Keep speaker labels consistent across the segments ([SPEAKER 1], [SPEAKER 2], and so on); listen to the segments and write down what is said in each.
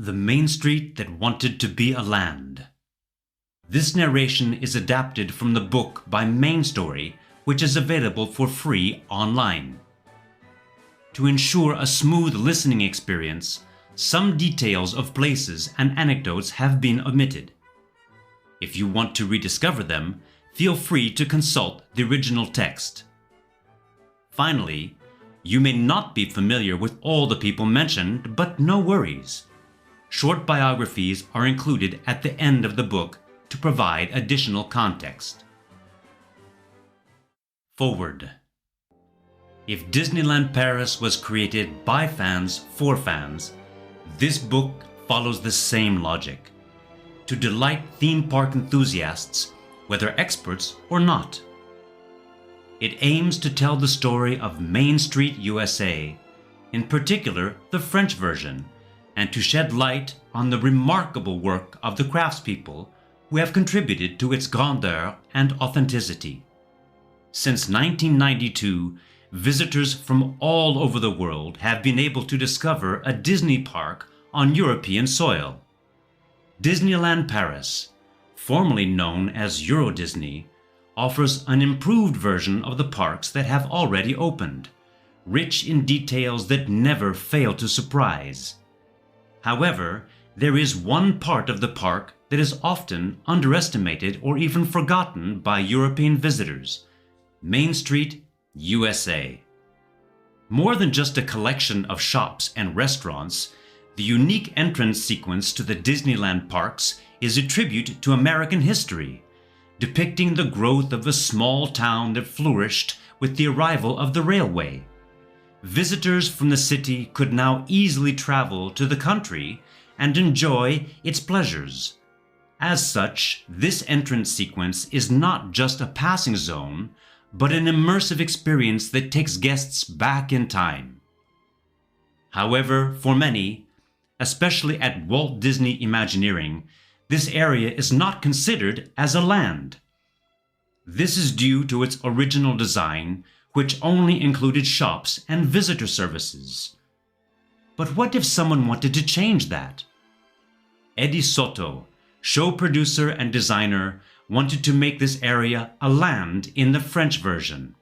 [SPEAKER 1] The Main Street That Wanted to Be a Land. This narration is adapted from the book by Main Story, which is available for free online. To ensure a smooth listening experience, some details of places and anecdotes have been omitted. If you want to rediscover them, feel free to consult the original text. Finally, you may not be familiar with all the people mentioned, but no worries. Short biographies are included at the end of the book to provide additional context. Forward. If Disneyland Paris was created by fans for fans, this book follows the same logic: to delight theme park enthusiasts, whether experts or not. It aims to tell the story of Main Street, U.S.A., in particular the French version, and to shed light on the remarkable work of the craftspeople who have contributed to its grandeur and authenticity. Since 1992, visitors from all over the world have been able to discover a Disney park on European soil. Disneyland Paris, formerly known as Euro Disney, offers an improved version of the parks that have already opened, rich in details that never fail to surprise. However, there is one part of the park that is often underestimated or even forgotten by European visitors: Main Street, U.S.A. More than just a collection of shops and restaurants, the unique entrance sequence to the Disneyland parks is a tribute to American history, depicting the growth of a small town that flourished with the arrival of the railway. Visitors from the city could now easily travel to the country and enjoy its pleasures. As such, this entrance sequence is not just a passing zone, but an immersive experience that takes guests back in time. However, for many, especially at Walt Disney Imagineering, this area is not considered as a land. This is due to its original design, which only included shops and visitor services. But what if someone wanted to change that? Eddie Sotto, show producer and designer, wanted to make this area a land in the French version.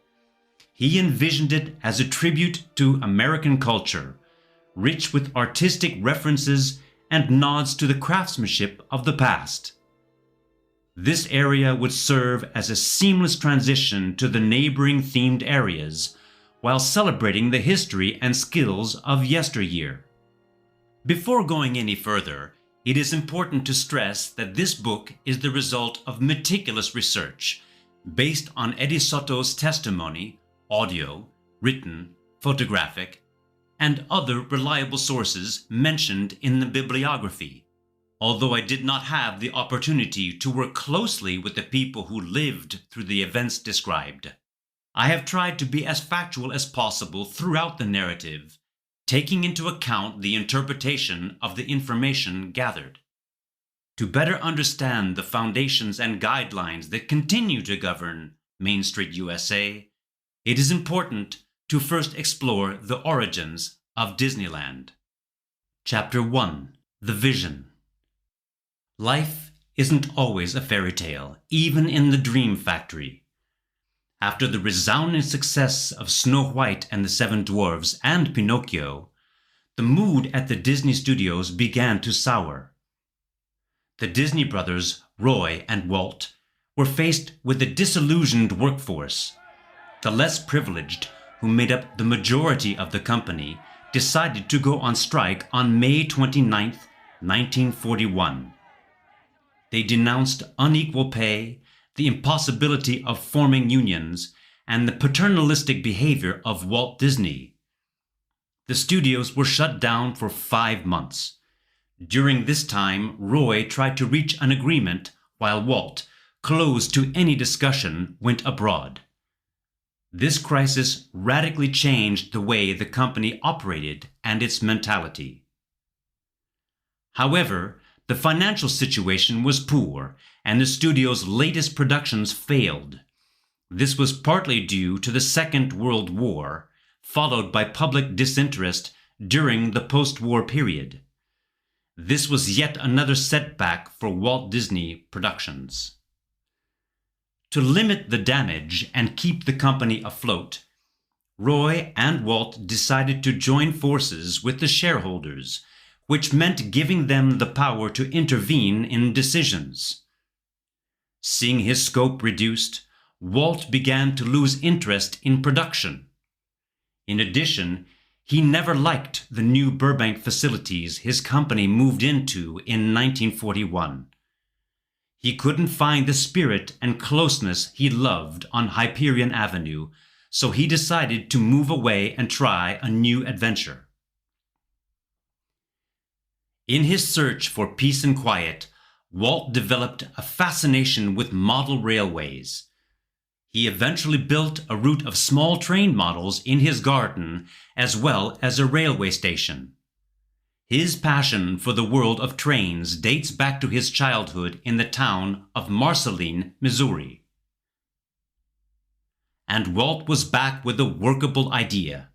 [SPEAKER 1] He envisioned it as a tribute to American culture, rich with artistic references and nods to the craftsmanship of the past. This area would serve as a seamless transition to the neighboring themed areas, while celebrating the history and skills of yesteryear. Before going any further, it is important to stress that this book is the result of meticulous research, based on Eddie Sotto's testimony, audio, written, photographic, and other reliable sources mentioned in the bibliography. Although I did not have the opportunity to work closely with the people who lived through the events described, I have tried to be as factual as possible throughout the narrative, taking into account the interpretation of the information gathered. To better understand the foundations and guidelines that continue to govern Main Street, U.S.A., it is important to first explore the origins of Disneyland. Chapter 1. The Vision. Life isn't always a fairy tale, even in the Dream Factory. After the resounding success of Snow White and the Seven Dwarfs and Pinocchio, the mood at the Disney studios began to sour. The Disney brothers, Roy and Walt, were faced with a disillusioned workforce. The less privileged, who made up the majority of the company, decided to go on strike on May 29, 1941. They denounced unequal pay, the impossibility of forming unions, and the paternalistic behavior of Walt Disney. The studios were shut down for 5 months. During this time, Roy tried to reach an agreement, while Walt, closed to any discussion, went abroad. This crisis radically changed the way the company operated and its mentality. However, the financial situation was poor, and the studio's latest productions failed. This was partly due to the Second World War, followed by public disinterest during the post-war period. This was yet another setback for Walt Disney Productions. To limit the damage and keep the company afloat, Roy and Walt decided to join forces with the shareholders, which meant giving them the power to intervene in decisions. Seeing his scope reduced, Walt began to lose interest in production. In addition, he never liked the new Burbank facilities his company moved into in 1941. He couldn't find the spirit and closeness he loved on Hyperion Avenue, so he decided to move away and try a new adventure. In his search for peace and quiet, Walt developed a fascination with model railways. He eventually built a route of small train models in his garden, as well as a railway station. His passion for the world of trains dates back to his childhood in the town of Marceline, Missouri. And Walt was back with a workable idea,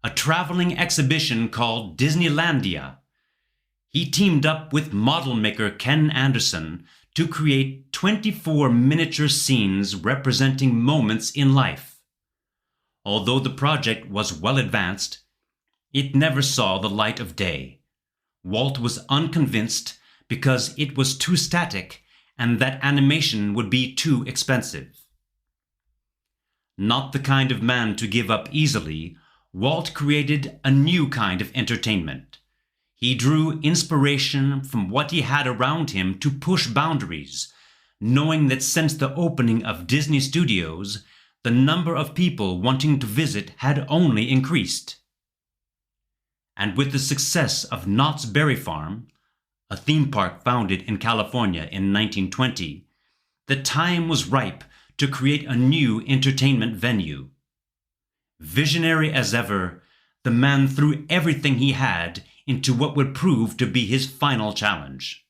[SPEAKER 1] a traveling exhibition called Disneylandia. He teamed up with model maker Ken Anderson to create 24 miniature scenes representing moments in life. Although the project was well advanced, it never saw the light of day. Walt was unconvinced because it was too static and that animation would be too expensive. Not the kind of man to give up easily, Walt created a new kind of entertainment. He drew inspiration from what he had around him to push boundaries, knowing that since the opening of Disney Studios, the number of people wanting to visit had only increased. And with the success of Knott's Berry Farm, a theme park founded in California in 1920, the time was ripe to create a new entertainment venue. Visionary as ever, the man threw everything he had into what would prove to be his final challenge.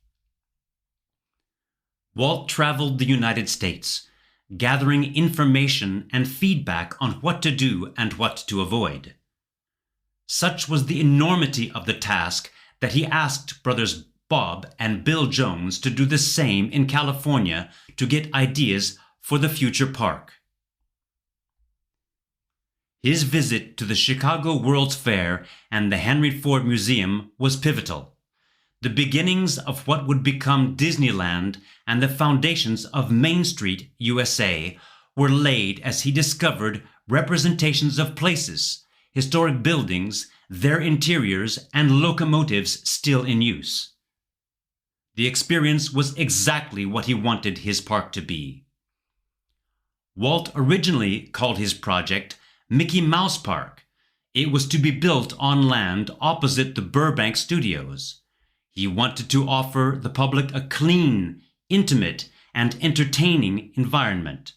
[SPEAKER 1] Walt traveled the United States, gathering information and feedback on what to do and what to avoid. Such was the enormity of the task that he asked brothers Bob and Bill Jones to do the same in California to get ideas for the future park. His visit to the Chicago World's Fair and the Henry Ford Museum was pivotal. The beginnings of what would become Disneyland and the foundations of Main Street, U.S.A. were laid as he discovered representations of places, historic buildings, their interiors, and locomotives still in use. The experience was exactly what he wanted his park to be. Walt originally called his project Mickey Mouse Park. It was to be built on land opposite the Burbank Studios. He wanted to offer the public a clean, intimate, and entertaining environment.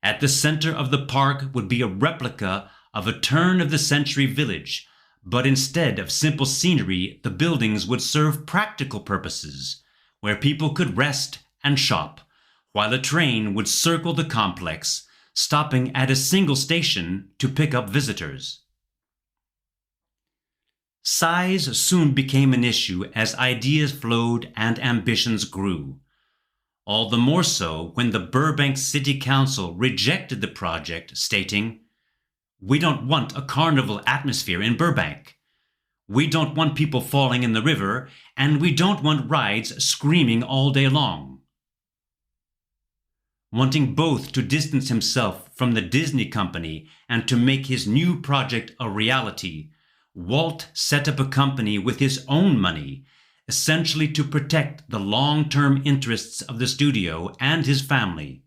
[SPEAKER 1] At the center of the park would be a replica of a turn-of-the-century village, but instead of simple scenery, the buildings would serve practical purposes, where people could rest and shop, while a train would circle the complex, stopping at a single station to pick up visitors. Size soon became an issue as ideas flowed and ambitions grew. All the more so when the Burbank City Council rejected the project, stating, "We don't want a carnival atmosphere in Burbank. We don't want people falling in the river, and we don't want rides screaming all day long." Wanting both to distance himself from the Disney company and to make his new project a reality, Walt set up a company with his own money, essentially to protect the long-term interests of the studio and his family.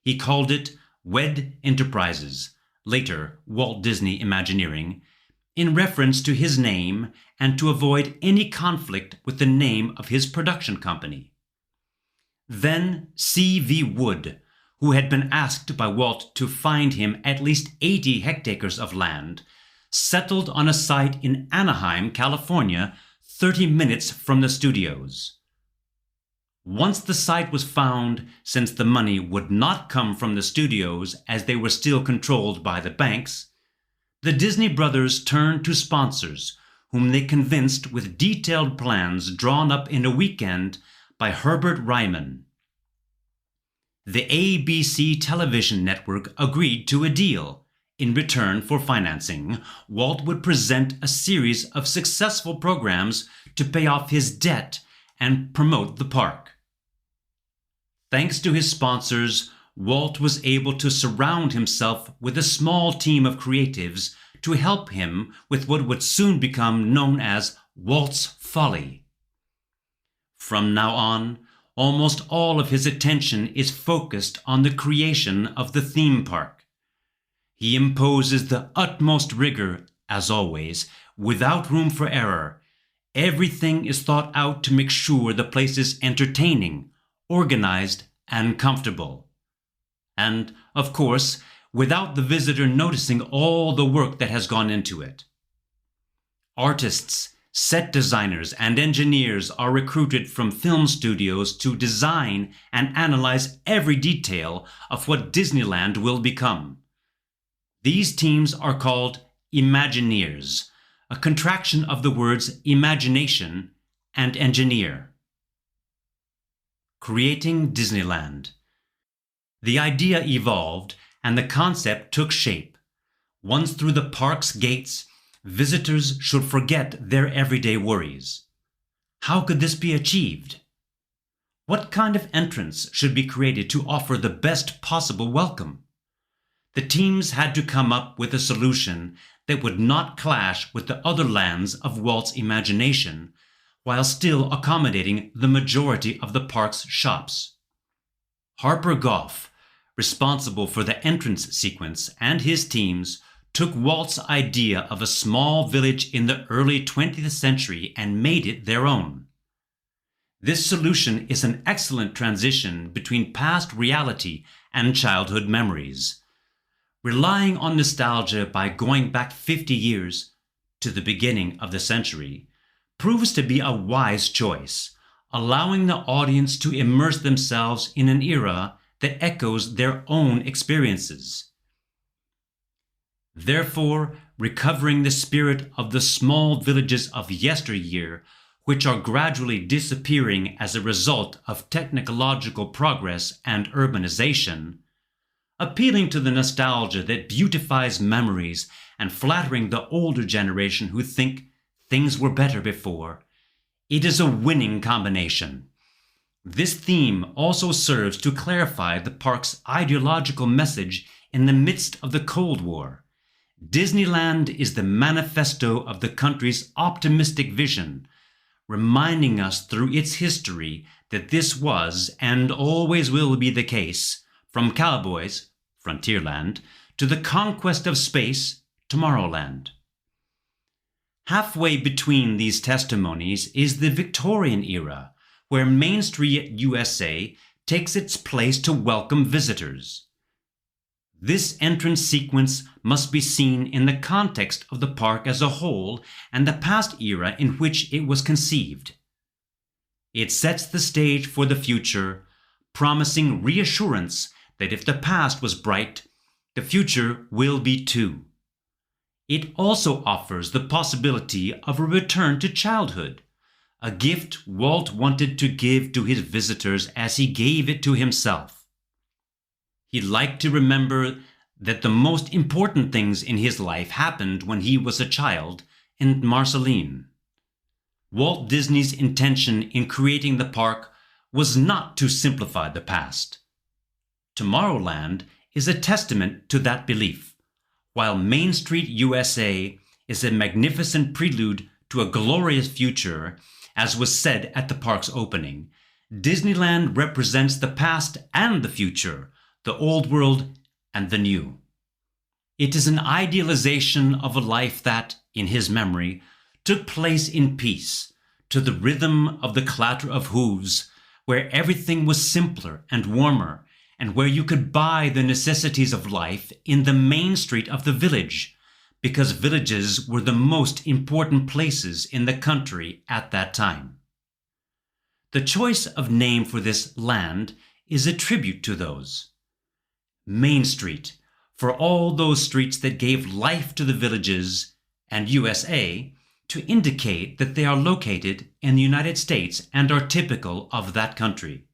[SPEAKER 1] He called it WED Enterprises, later Walt Disney Imagineering, in reference to his name and to avoid any conflict with the name of his production company. Then C.V. Wood, who had been asked by Walt to find him at least 80 hectares of land, settled on a site in Anaheim, California, 30 minutes from the studios. Once the site was found, since the money would not come from the studios as they were still controlled by the banks, the Disney brothers turned to sponsors whom they convinced with detailed plans drawn up in a weekend by Herbert Ryman. The ABC television network agreed to a deal. In return for financing, Walt would present a series of successful programs to pay off his debt and promote the park. Thanks to his sponsors, Walt was able to surround himself with a small team of creatives to help him with what would soon become known as Walt's Folly. From now on, almost all of his attention is focused on the creation of the theme park. He imposes the utmost rigor, as always, without room for error. Everything is thought out to make sure the place is entertaining, organized, and comfortable. And, of course, without the visitor noticing all the work that has gone into it. Artists, set designers, and engineers are recruited from film studios to design and analyze every detail of what Disneyland will become. These teams are called Imagineers, a contraction of the words imagination and engineer. Creating Disneyland. The idea evolved and the concept took shape. Once through the park's gates, visitors should forget their everyday worries. How could this be achieved? What kind of entrance should be created to offer the best possible welcome? The teams had to come up with a solution that would not clash with the other lands of Walt's imagination, while still accommodating the majority of the park's shops. Harper Goff, responsible for the entrance sequence, and his teams took Walt's idea of a small village in the early 20th century and made it their own. This solution is an excellent transition between past reality and childhood memories. Relying on nostalgia by going back 50 years to the beginning of the century proves to be a wise choice, allowing the audience to immerse themselves in an era that echoes their own experiences. Therefore, recovering the spirit of the small villages of yesteryear, which are gradually disappearing as a result of technological progress and urbanization, appealing to the nostalgia that beautifies memories and flattering the older generation who think things were better before, it is a winning combination. This theme also serves to clarify the park's ideological message in the midst of the Cold War. Disneyland is the manifesto of the country's optimistic vision, reminding us through its history that this was and always will be the case, from cowboys, Frontierland, to the conquest of space, Tomorrowland. Halfway between these testimonies is the Victorian era, where Main Street, U.S.A. takes its place to welcome visitors. This entrance sequence must be seen in the context of the park as a whole and the past era in which it was conceived. It sets the stage for the future, promising reassurance that if the past was bright, the future will be too. It also offers the possibility of a return to childhood, a gift Walt wanted to give to his visitors as he gave it to himself. He liked to remember that the most important things in his life happened when he was a child in Marceline. Walt Disney's intention in creating the park was not to simplify the past. Tomorrowland is a testament to that belief, while Main Street, U.S.A. is a magnificent prelude to a glorious future, as was said at the park's opening. Disneyland represents the past and the future, the old world and the new. It is an idealization of a life that, in his memory, took place in peace, to the rhythm of the clatter of hooves, where everything was simpler and warmer, and where you could buy the necessities of life in the main street of the village, because villages were the most important places in the country at that time. The choice of name for this land is a tribute to those. Main Street, for all those streets that gave life to the villages, and U.S.A., to indicate that they are located in the United States and are typical of that country.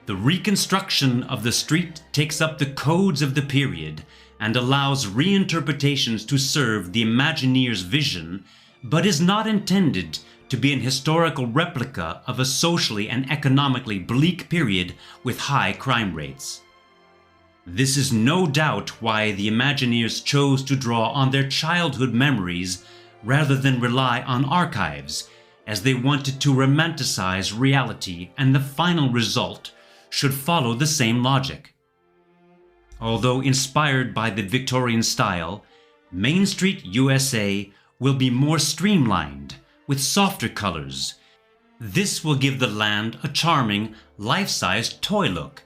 [SPEAKER 1] The reconstruction of the street takes up the codes of the period and allows reinterpretations to serve the Imagineer's vision, but is not intended to be an historical replica of a socially and economically bleak period with high crime rates. This is no doubt why the Imagineers chose to draw on their childhood memories rather than rely on archives, as they wanted to romanticize reality, and the final result should follow the same logic. Although inspired by the Victorian style, Main Street, USA will be more streamlined, with softer colors. This will give the land a charming, life-size toy look,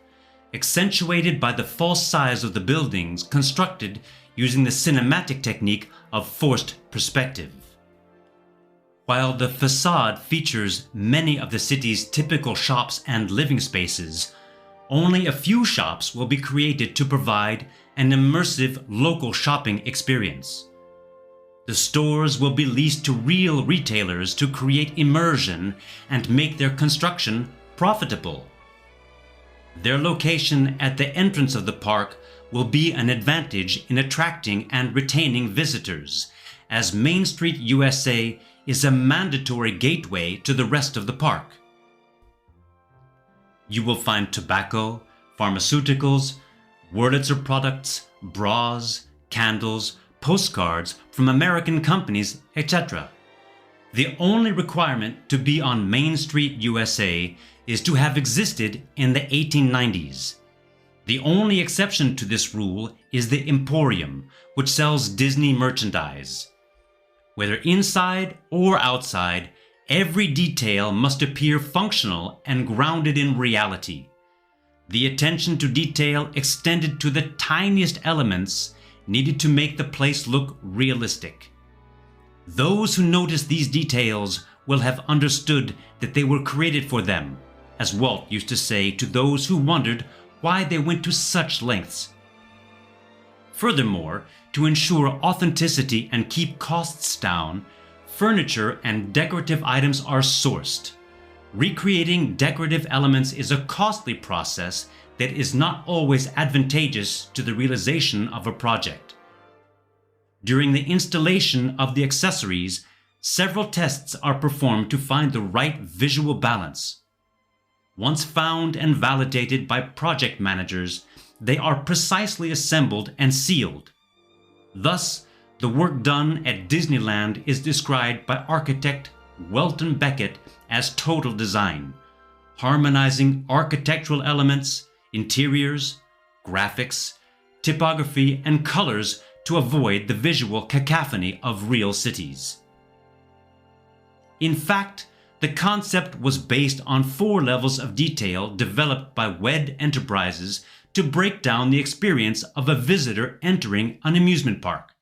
[SPEAKER 1] accentuated by the false size of the buildings constructed using the cinematic technique of forced perspective. While the facade features many of the city's typical shops and living spaces, only a few shops will be created to provide an immersive local shopping experience. The stores will be leased to real retailers to create immersion and make their construction profitable. Their location at the entrance of the park will be an advantage in attracting and retaining visitors, as Main Street, USA is a mandatory gateway to the rest of the park. You will find tobacco, pharmaceuticals, Wurlitzer products, bras, candles, postcards from American companies, etc. The only requirement to be on Main Street, USA is to have existed in the 1890s. The only exception to this rule is the Emporium, which sells Disney merchandise. Whether inside or outside, every detail must appear functional and grounded in reality. The attention to detail extended to the tiniest elements needed to make the place look realistic. Those who notice these details will have understood that they were created for them, as Walt used to say to those who wondered why they went to such lengths. Furthermore, to ensure authenticity and keep costs down, furniture and decorative items are sourced. Recreating decorative elements is a costly process that is not always advantageous to the realization of a project. During the installation of the accessories, several tests are performed to find the right visual balance. Once found and validated by project managers, they are precisely assembled and sealed. Thus, the work done at Disneyland is described by architect Welton Beckett as total design, harmonizing architectural elements, interiors, graphics, typography, and colors to avoid the visual cacophony of real cities. In fact, the concept was based on 4 levels of detail developed by WED Enterprises to break down the experience of a visitor entering an amusement park.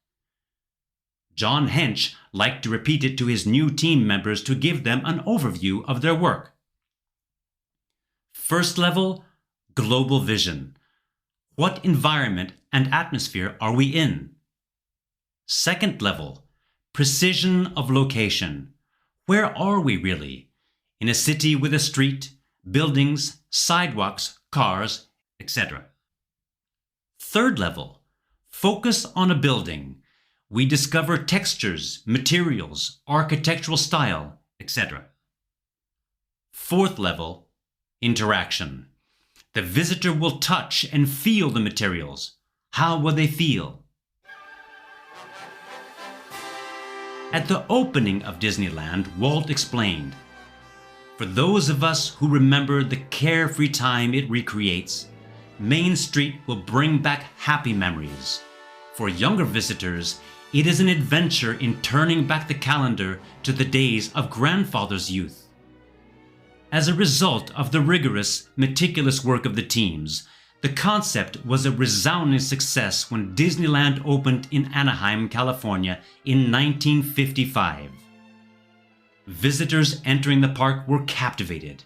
[SPEAKER 1] John Hench liked to repeat it to his new team members to give them an overview of their work. First level, global vision. What environment and atmosphere are we in? Second level, precision of location. Where are we really? In a city with a street, buildings, sidewalks, cars, etc. Third level, focus on a building. We discover textures, materials, architectural style, etc. Fourth level, interaction. The visitor will touch and feel the materials. How will they feel? At the opening of Disneyland, Walt explained, "For those of us who remember the carefree time it recreates, Main Street will bring back happy memories. For younger visitors, it is an adventure in turning back the calendar to the days of grandfather's youth." As a result of the rigorous, meticulous work of the teams, the concept was a resounding success when Disneyland opened in Anaheim, California in 1955. Visitors entering the park were captivated.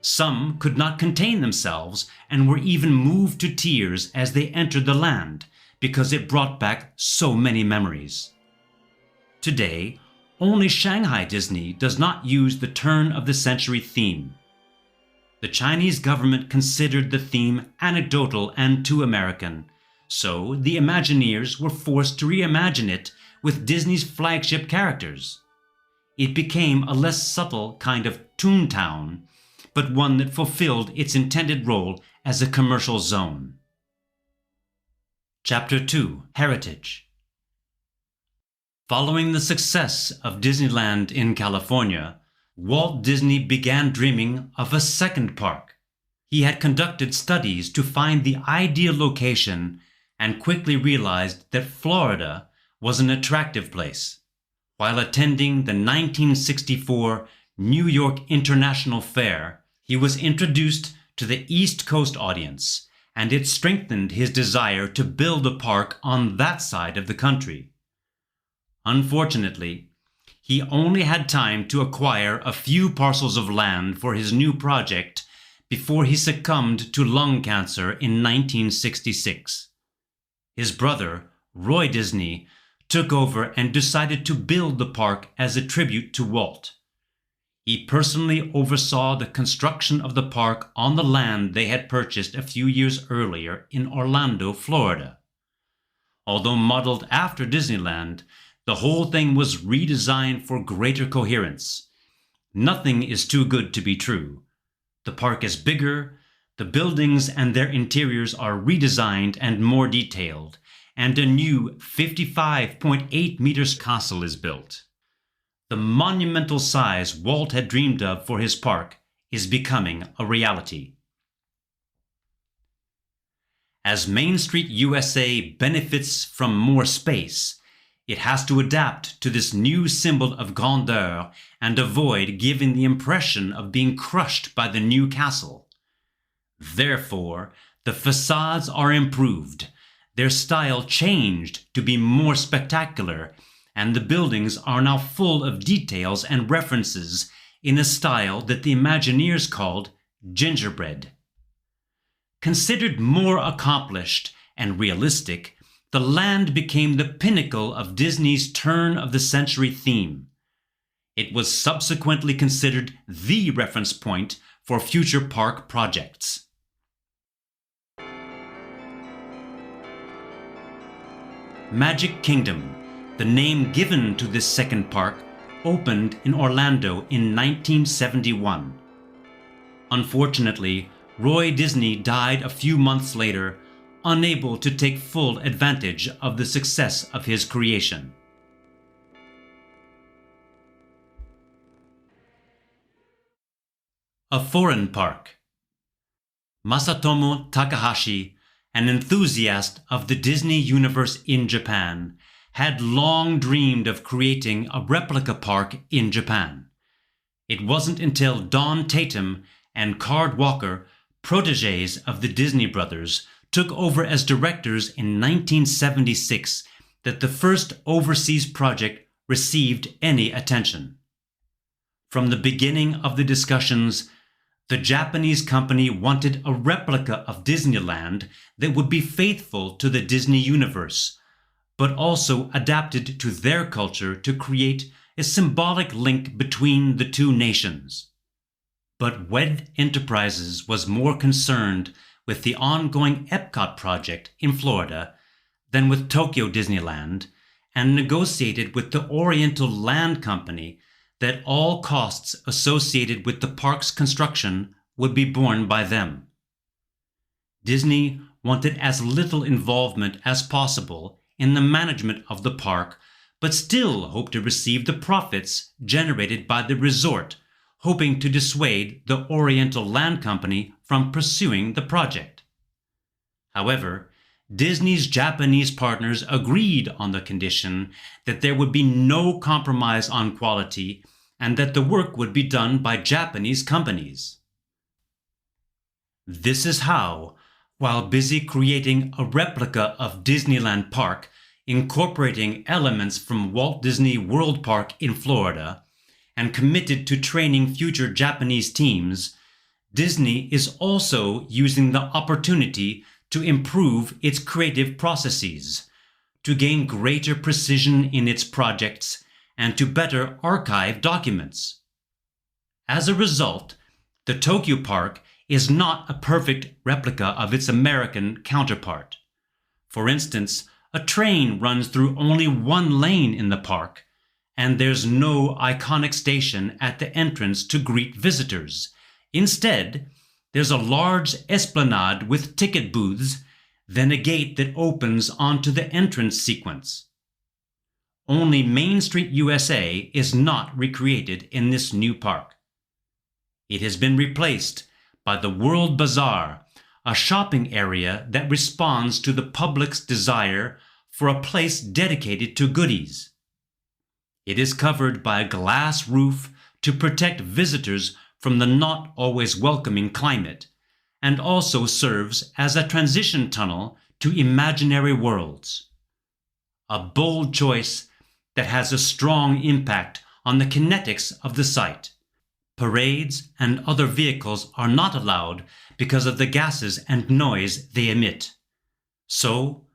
[SPEAKER 1] Some could not contain themselves and were even moved to tears as they entered the land because it brought back so many memories. Today, only Shanghai Disney does not use the turn-of-the-century theme. The Chinese government considered the theme anecdotal and too American, so the Imagineers were forced to reimagine it with Disney's flagship characters. It became a less subtle kind of Toontown, but one that fulfilled its intended role as a commercial zone. Chapter 2: Heritage. Following the success of Disneyland in California, Walt Disney began dreaming of a second park. He had conducted studies to find the ideal location and quickly realized that Florida was an attractive place. While attending the 1964 New York International Fair, he was introduced to the East Coast audience, and it strengthened his desire to build a park on that side of the country. Unfortunately, he only had time to acquire a few parcels of land for his new project before he succumbed to lung cancer in 1966. His brother, Roy Disney, took over and decided to build the park as a tribute to Walt. He personally oversaw the construction of the park on the land they had purchased a few years earlier in Orlando, Florida. Although modeled after Disneyland, the whole thing was redesigned for greater coherence. Nothing is too good to be true. The park is bigger, the buildings and their interiors are redesigned and more detailed, and a new 55.8 meters castle is built. The monumental size Walt had dreamed of for his park is becoming a reality. As Main Street, U.S.A. benefits from more space, it has to adapt to this new symbol of grandeur and avoid giving the impression of being crushed by the new castle. Therefore, the facades are improved, their style changed to be more spectacular, and the buildings are now full of details and references in a style that the Imagineers called gingerbread. Considered more accomplished and realistic, the land became the pinnacle of Disney's turn-of-the-century theme. It was subsequently considered the reference point for future park projects. Magic Kingdom, the name given to this second park, opened in Orlando in 1971. Unfortunately, Roy Disney died a few months later, unable to take full advantage of the success of his creation. A foreign park. Masatomo Takahashi, an enthusiast of the Disney universe in Japan, had long dreamed of creating a replica park in Japan. It wasn't until Don Tatum and Card Walker, protégés of the Disney brothers, took over as directors in 1976 that the first overseas project received any attention. From the beginning of the discussions, the Japanese company wanted a replica of Disneyland that would be faithful to the Disney universe, but also adapted to their culture to create a symbolic link between the two nations. But WED Enterprises was more concerned with the ongoing Epcot project in Florida than with Tokyo Disneyland, and negotiated with the Oriental Land Company that all costs associated with the park's construction would be borne by them. Disney wanted as little involvement as possible in the management of the park, but still hoped to receive the profits generated by the resort, hoping to dissuade the Oriental Land Company from pursuing the project. However, Disney's Japanese partners agreed on the condition that there would be no compromise on quality and that the work would be done by Japanese companies. This is how, while busy creating a replica of Disneyland Park, incorporating elements from Walt Disney World Park in Florida, and committed to training future Japanese teams, Disney is also using the opportunity to improve its creative processes, to gain greater precision in its projects, and to better archive documents. As a result, the Tokyo Park is not a perfect replica of its American counterpart. For instance, a train runs through only one lane in the park, and there's no iconic station at the entrance to greet visitors. Instead, there's a large esplanade with ticket booths, then a gate that opens onto the entrance sequence. Only Main Street, U.S.A. is not recreated in this new park. It has been replaced by the World Bazaar, a shopping area that responds to the public's desire for a place dedicated to goodies. It is covered by a glass roof to protect visitors from the not always welcoming climate, and also serves as a transition tunnel to imaginary worlds. A bold choice that has a strong impact on the kinetics of the site. Parades and other vehicles are not allowed because of the gases and noise they emit. So,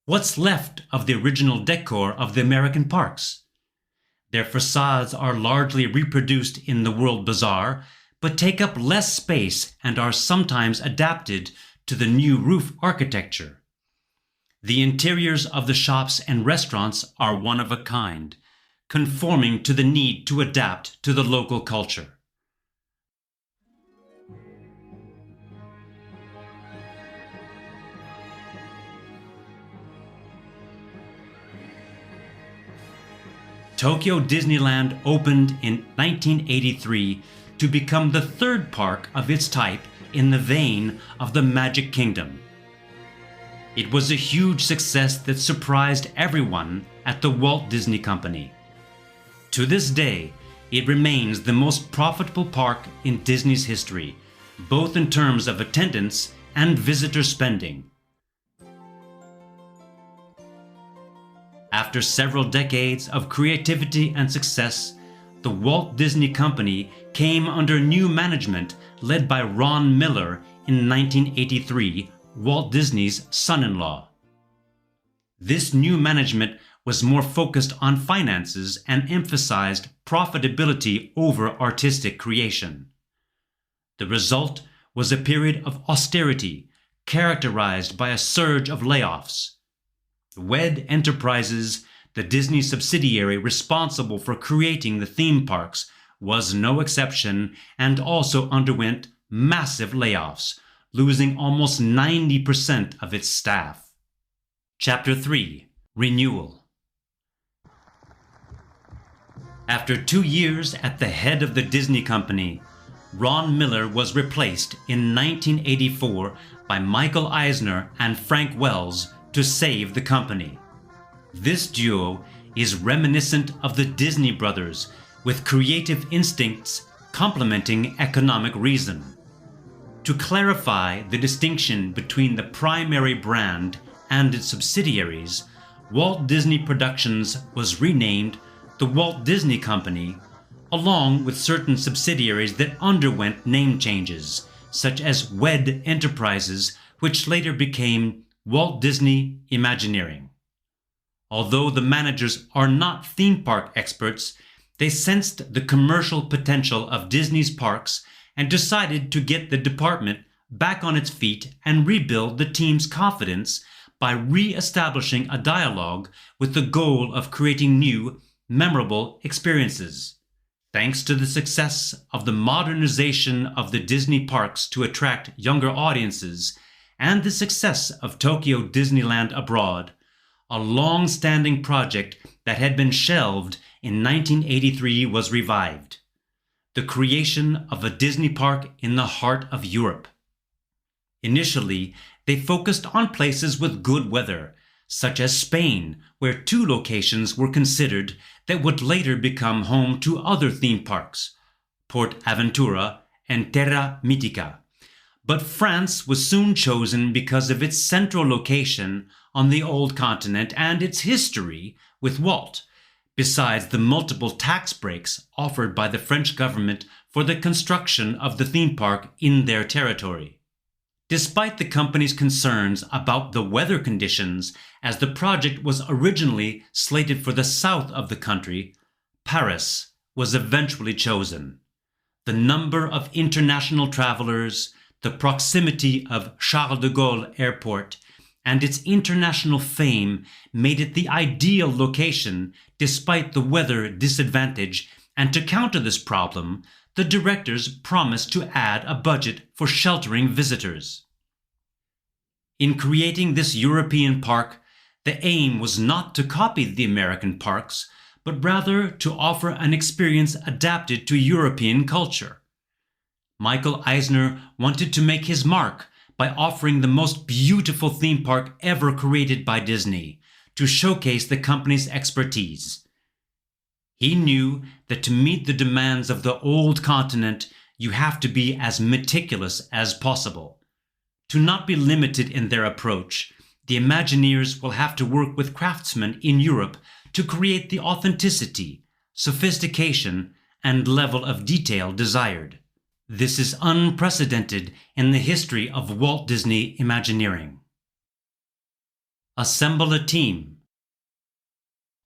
[SPEAKER 1] what's left of the original decor of the American parks? Their facades are largely reproduced in the World Bazaar, but take up less space and are sometimes adapted to the new roof architecture. The interiors of the shops and restaurants are one of a kind, conforming to the need to adapt to the local culture. Tokyo Disneyland opened in 1983 to become the third park of its type in the vein of the Magic Kingdom. It was a huge success that surprised everyone at the Walt Disney Company. To this day, it remains the most profitable park in Disney's history, both in terms of attendance and visitor spending. After several decades of creativity and success, the Walt Disney Company came under new management led by Ron Miller in 1983, Walt Disney's son-in-law. This new management was more focused on finances and emphasized profitability over artistic creation. The result was a period of austerity characterized by a surge of layoffs. WED Enterprises, the Disney subsidiary responsible for creating the theme parks, was no exception and also underwent massive layoffs, losing almost 90% of its staff. Chapter 3: Renewal. After 2 years at the head of the Disney Company, Ron Miller was replaced in 1984 by Michael Eisner and Frank Wells to save the company. This duo is reminiscent of the Disney brothers, with creative instincts complementing economic reason. To clarify the distinction between the primary brand and its subsidiaries, Walt Disney Productions was renamed the Walt Disney Company, along with certain subsidiaries that underwent name changes, such as WED Enterprises, which later became Walt Disney Imagineering. Although the managers are not theme park experts, they sensed the commercial potential of Disney's parks and decided to get the department back on its feet and rebuild the team's confidence by re-establishing a dialogue with the goal of creating new, memorable experiences. Thanks to the success of the modernization of the Disney parks to attract younger audiences and the success of Tokyo Disneyland Abroad, a long-standing project that had been shelved in 1983 was revived: the creation of a Disney park in the heart of Europe. Initially, they focused on places with good weather, such as Spain, where 2 locations were considered that would later become home to other theme parks, Port Aventura and Terra Mítica. But France was soon chosen because of its central location on the old continent and its history with Walt, besides the multiple tax breaks offered by the French government for the construction of the theme park in their territory. Despite the company's concerns about the weather conditions, as the project was originally slated for the south of the country, Paris was eventually chosen. The number of international travelers, the proximity of Charles de Gaulle Airport, and its international fame made it the ideal location despite the weather disadvantage, and to counter this problem, the directors promised to add a budget for sheltering visitors. In creating this European park, the aim was not to copy the American parks, but rather to offer an experience adapted to European culture. Michael Eisner wanted to make his mark by offering the most beautiful theme park ever created by Disney, to showcase the company's expertise. He knew that to meet the demands of the old continent, you have to be as meticulous as possible. To not be limited in their approach, the Imagineers will have to work with craftsmen in Europe to create the authenticity, sophistication, and level of detail desired. This is unprecedented in the history of Walt Disney Imagineering. Assemble a team.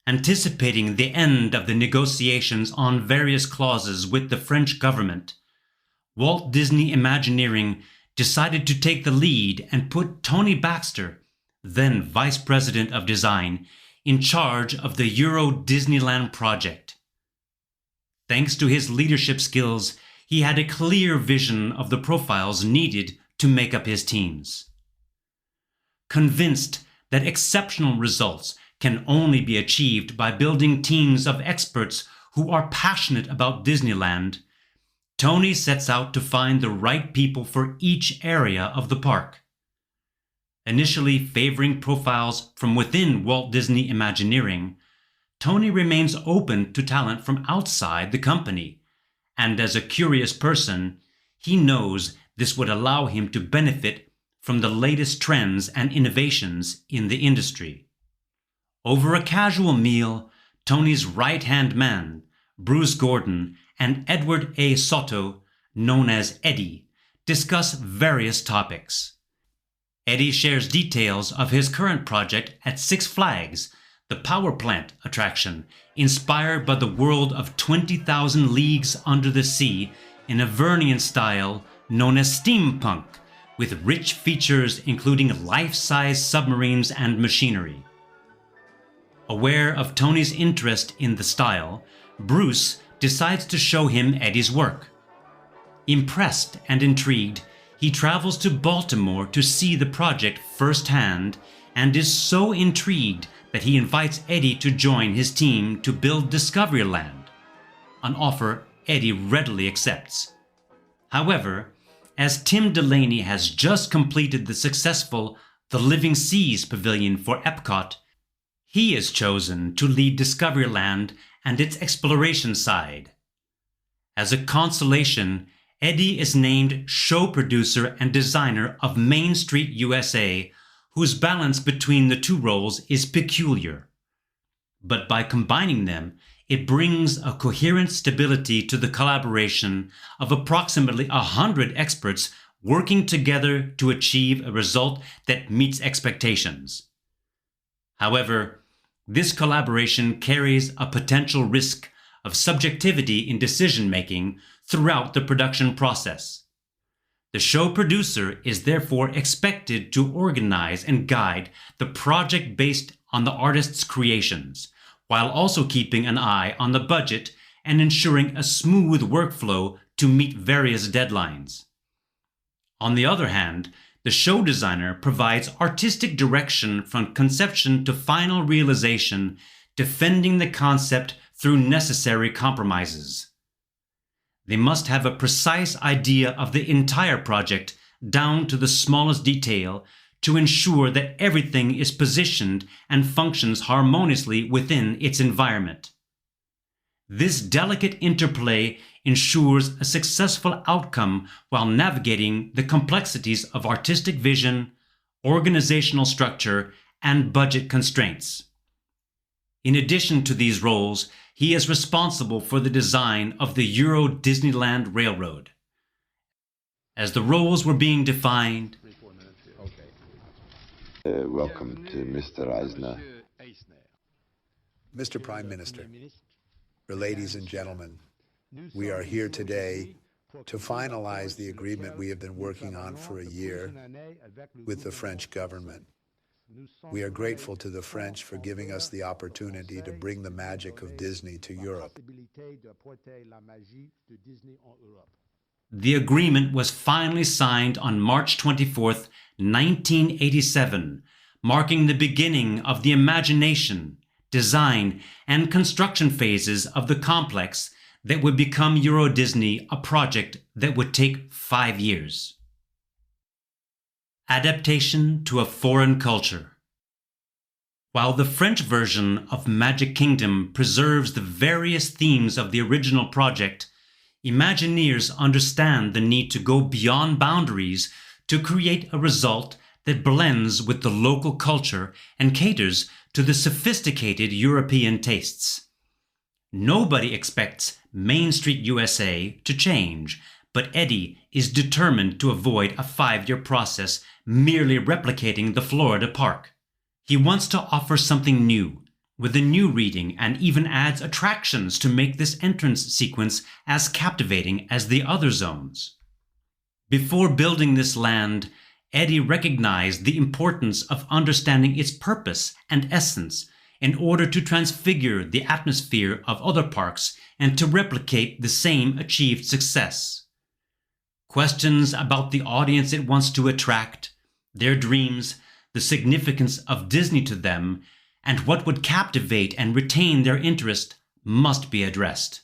[SPEAKER 1] Anticipating the end of the negotiations on various clauses with the French government, Walt Disney Imagineering decided to take the lead and put Tony Baxter, then Vice President of Design, in charge of the Euro Disneyland project. Thanks to his leadership skills, he had a clear vision of the profiles needed to make up his teams. Convinced that exceptional results can only be achieved by building teams of experts who are passionate about Disneyland, Tony sets out to find the right people for each area of the park. Initially favoring profiles from within Walt Disney Imagineering, Tony remains open to talent from outside the company, and as a curious person, he knows this would allow him to benefit from the latest trends and innovations in the industry. Over a casual meal, Tony's right-hand man, Bruce Gordon, and Edward A. Sotto, known as Eddie, discuss various topics. Eddie shares details of his current project at Six Flags, the power plant attraction, inspired by the world of 20,000 Leagues Under the Sea in a Vernian style known as steampunk, with rich features including life-size submarines and machinery. Aware of Tony's interest in the style, Bruce decides to show him Eddie's work. Impressed and intrigued, he travels to Baltimore to see the project firsthand and is so intrigued that he invites Eddie to join his team to build Discoveryland, an offer Eddie readily accepts. However, as Tim Delaney has just completed the successful The Living Seas Pavilion for Epcot, he is chosen to lead Discoveryland and its exploration side. As a consolation, Eddie is named show producer and designer of Main Street, U.S.A., whose balance between the two roles is peculiar. But by combining them, it brings a coherent stability to the collaboration of approximately 100 experts working together to achieve a result that meets expectations. However, this collaboration carries a potential risk of subjectivity in decision-making throughout the production process. The show producer is therefore expected to organize and guide the project based on the artist's creations, while also keeping an eye on the budget and ensuring a smooth workflow to meet various deadlines. On the other hand, the show designer provides artistic direction from conception to final realization, defending the concept through necessary compromises. They must have a precise idea of the entire project, down to the smallest detail, to ensure that everything is positioned and functions harmoniously within its environment. This delicate interplay ensures a successful outcome while navigating the complexities of artistic vision, organizational structure, and budget constraints. In addition to these roles, he is responsible for the design of the Euro Disneyland Railroad. As the roles were being defined,
[SPEAKER 2] welcome to Mr. Eisner.
[SPEAKER 3] Mr. Prime Minister,
[SPEAKER 2] Ladies and gentlemen, we are here today to finalize the agreement we have been working on for a year with the French government. We are grateful to the French for giving us the opportunity to bring the magic of Disney to Europe.
[SPEAKER 1] The agreement was finally signed on March 24th, 1987, marking the beginning of the imagination, design, and construction phases of the complex that would become Euro Disney, a project that would take 5 years. Adaptation to a foreign culture. While the French version of Magic Kingdom preserves the various themes of the original project, Imagineers understand the need to go beyond boundaries to create a result that blends with the local culture and caters to the sophisticated European tastes. Nobody expects Main Street U.S.A. to change, but Eddie is determined to avoid a 5-year process merely replicating the Florida park. He wants to offer something new, with a new reading, and even adds attractions to make this entrance sequence as captivating as the other zones. Before building this land, Eddie recognized the importance of understanding its purpose and essence in order to transfigure the atmosphere of other parks and to replicate the same achieved success. Questions about the audience it wants to attract, their dreams, the significance of Disney to them, and what would captivate and retain their interest must be addressed.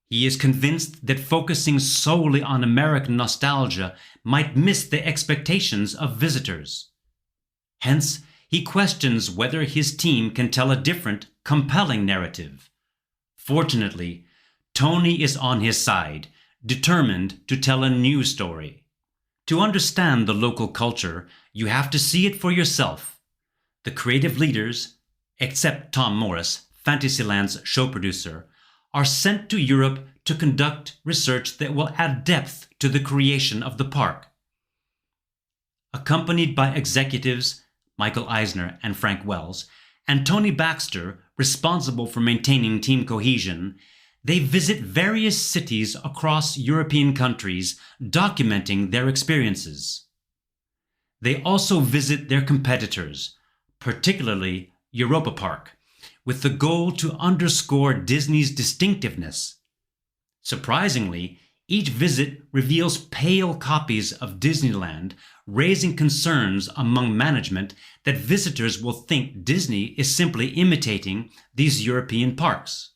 [SPEAKER 1] He is convinced that focusing solely on American nostalgia might miss the expectations of visitors. Hence, he questions whether his team can tell a different, compelling narrative. Fortunately, Tony is on his side, determined to tell a new story. To understand the local culture, you have to see it for yourself. The creative leaders, except Tom Morris, Fantasyland's show producer, are sent to Europe to conduct research that will add depth to the creation of the park. Accompanied by executives Michael Eisner and Frank Wells, and Tony Baxter, responsible for maintaining team cohesion, they visit various cities across European countries, documenting their experiences. They also visit their competitors, particularly Europa Park, with the goal to underscore Disney's distinctiveness. Surprisingly, each visit reveals pale copies of Disneyland, raising concerns among management that visitors will think Disney is simply imitating these European parks.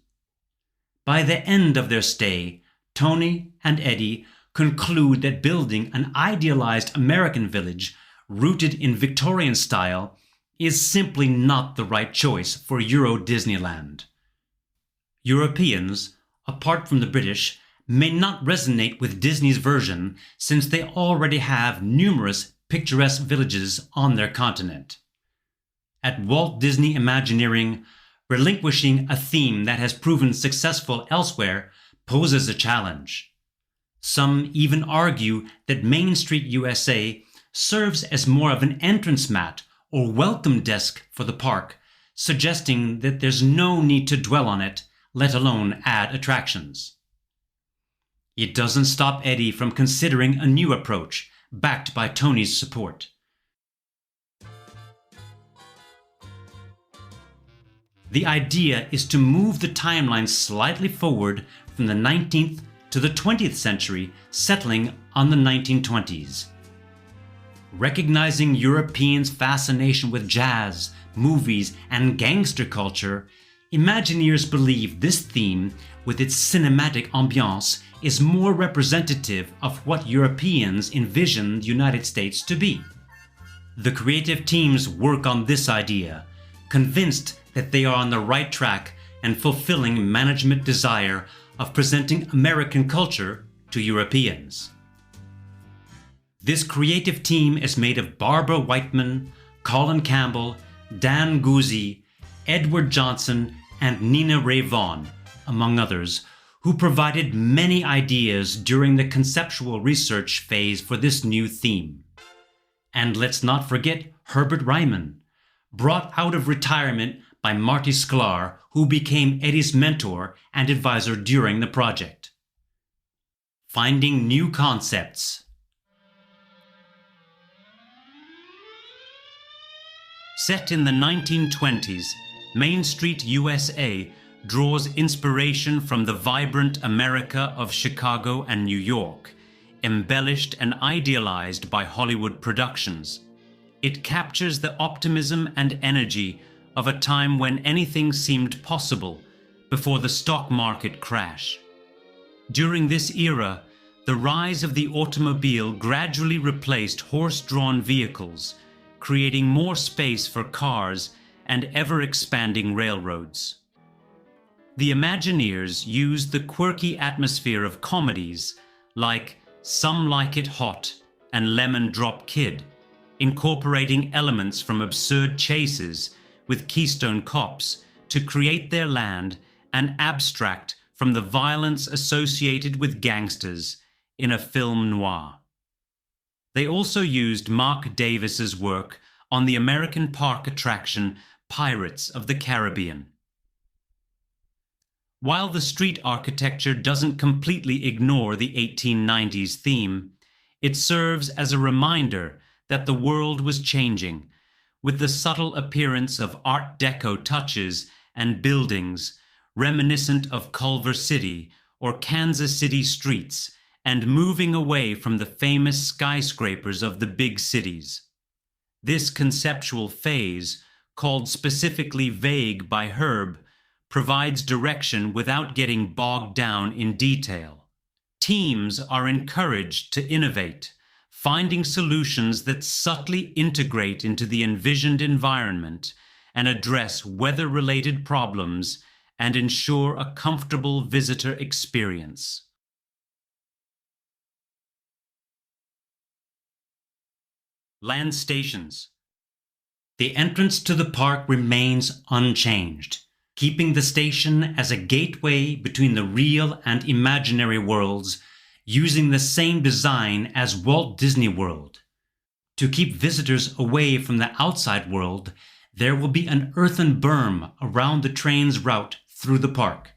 [SPEAKER 1] By the end of their stay, Tony and Eddie conclude that building an idealized American village rooted in Victorian style is simply not the right choice for Euro Disneyland. Europeans, apart from the British, may not resonate with Disney's version since they already have numerous picturesque villages on their continent. At Walt Disney Imagineering, relinquishing a theme that has proven successful elsewhere poses a challenge. Some even argue that Main Street U.S.A. serves as more of an entrance mat or welcome desk for the park, suggesting that there's no need to dwell on it, let alone add attractions. It doesn't stop Eddie from considering a new approach, backed by Tony's support. The idea is to move the timeline slightly forward from the 19th to the 20th century, settling on the 1920s. Recognizing Europeans' fascination with jazz, movies, and gangster culture, Imagineers believe this theme, with its cinematic ambiance, is more representative of what Europeans envision the United States to be. The creative teams work on this idea, convinced that they are on the right track and fulfilling management desire of presenting American culture to Europeans. This creative team is made of Barbara Whiteman, Colin Campbell, Dan Guzzi, Edward Johnson, and Nina Ray Vaughan, among others, who provided many ideas during the conceptual research phase for this new theme. And let's not forget Herbert Ryman, brought out of retirement by Marty Sklar, who became Eddie's mentor and advisor during the project. Finding new concepts. Set in the 1920s, Main Street, U.S.A. draws inspiration from the vibrant America of Chicago and New York, embellished and idealized by Hollywood productions. It captures the optimism and energy of a time when anything seemed possible before the stock market crash. During this era, the rise of the automobile gradually replaced horse-drawn vehicles, creating more space for cars and ever-expanding railroads. The Imagineers used the quirky atmosphere of comedies like Some Like It Hot and Lemon Drop Kid, incorporating elements from absurd chases with Keystone Cops to create their land and abstract from the violence associated with gangsters in a film noir. They also used Mark Davis's work on the American park attraction Pirates of the Caribbean. While the street architecture doesn't completely ignore the 1890s theme, it serves as a reminder that the world was changing, with the subtle appearance of Art Deco touches and buildings reminiscent of Culver City or Kansas City streets, and moving away from the famous skyscrapers of the big cities. This conceptual phase, called specifically vague by Herb, provides direction without getting bogged down in detail. Teams are encouraged to innovate, finding solutions that subtly integrate into the envisioned environment and address weather-related problems and ensure a comfortable visitor experience. Land stations. The entrance to the park remains unchanged, keeping the station as a gateway between the real and imaginary worlds, using the same design as Walt Disney World. To keep visitors away from the outside world, there will be an earthen berm around the train's route through the park.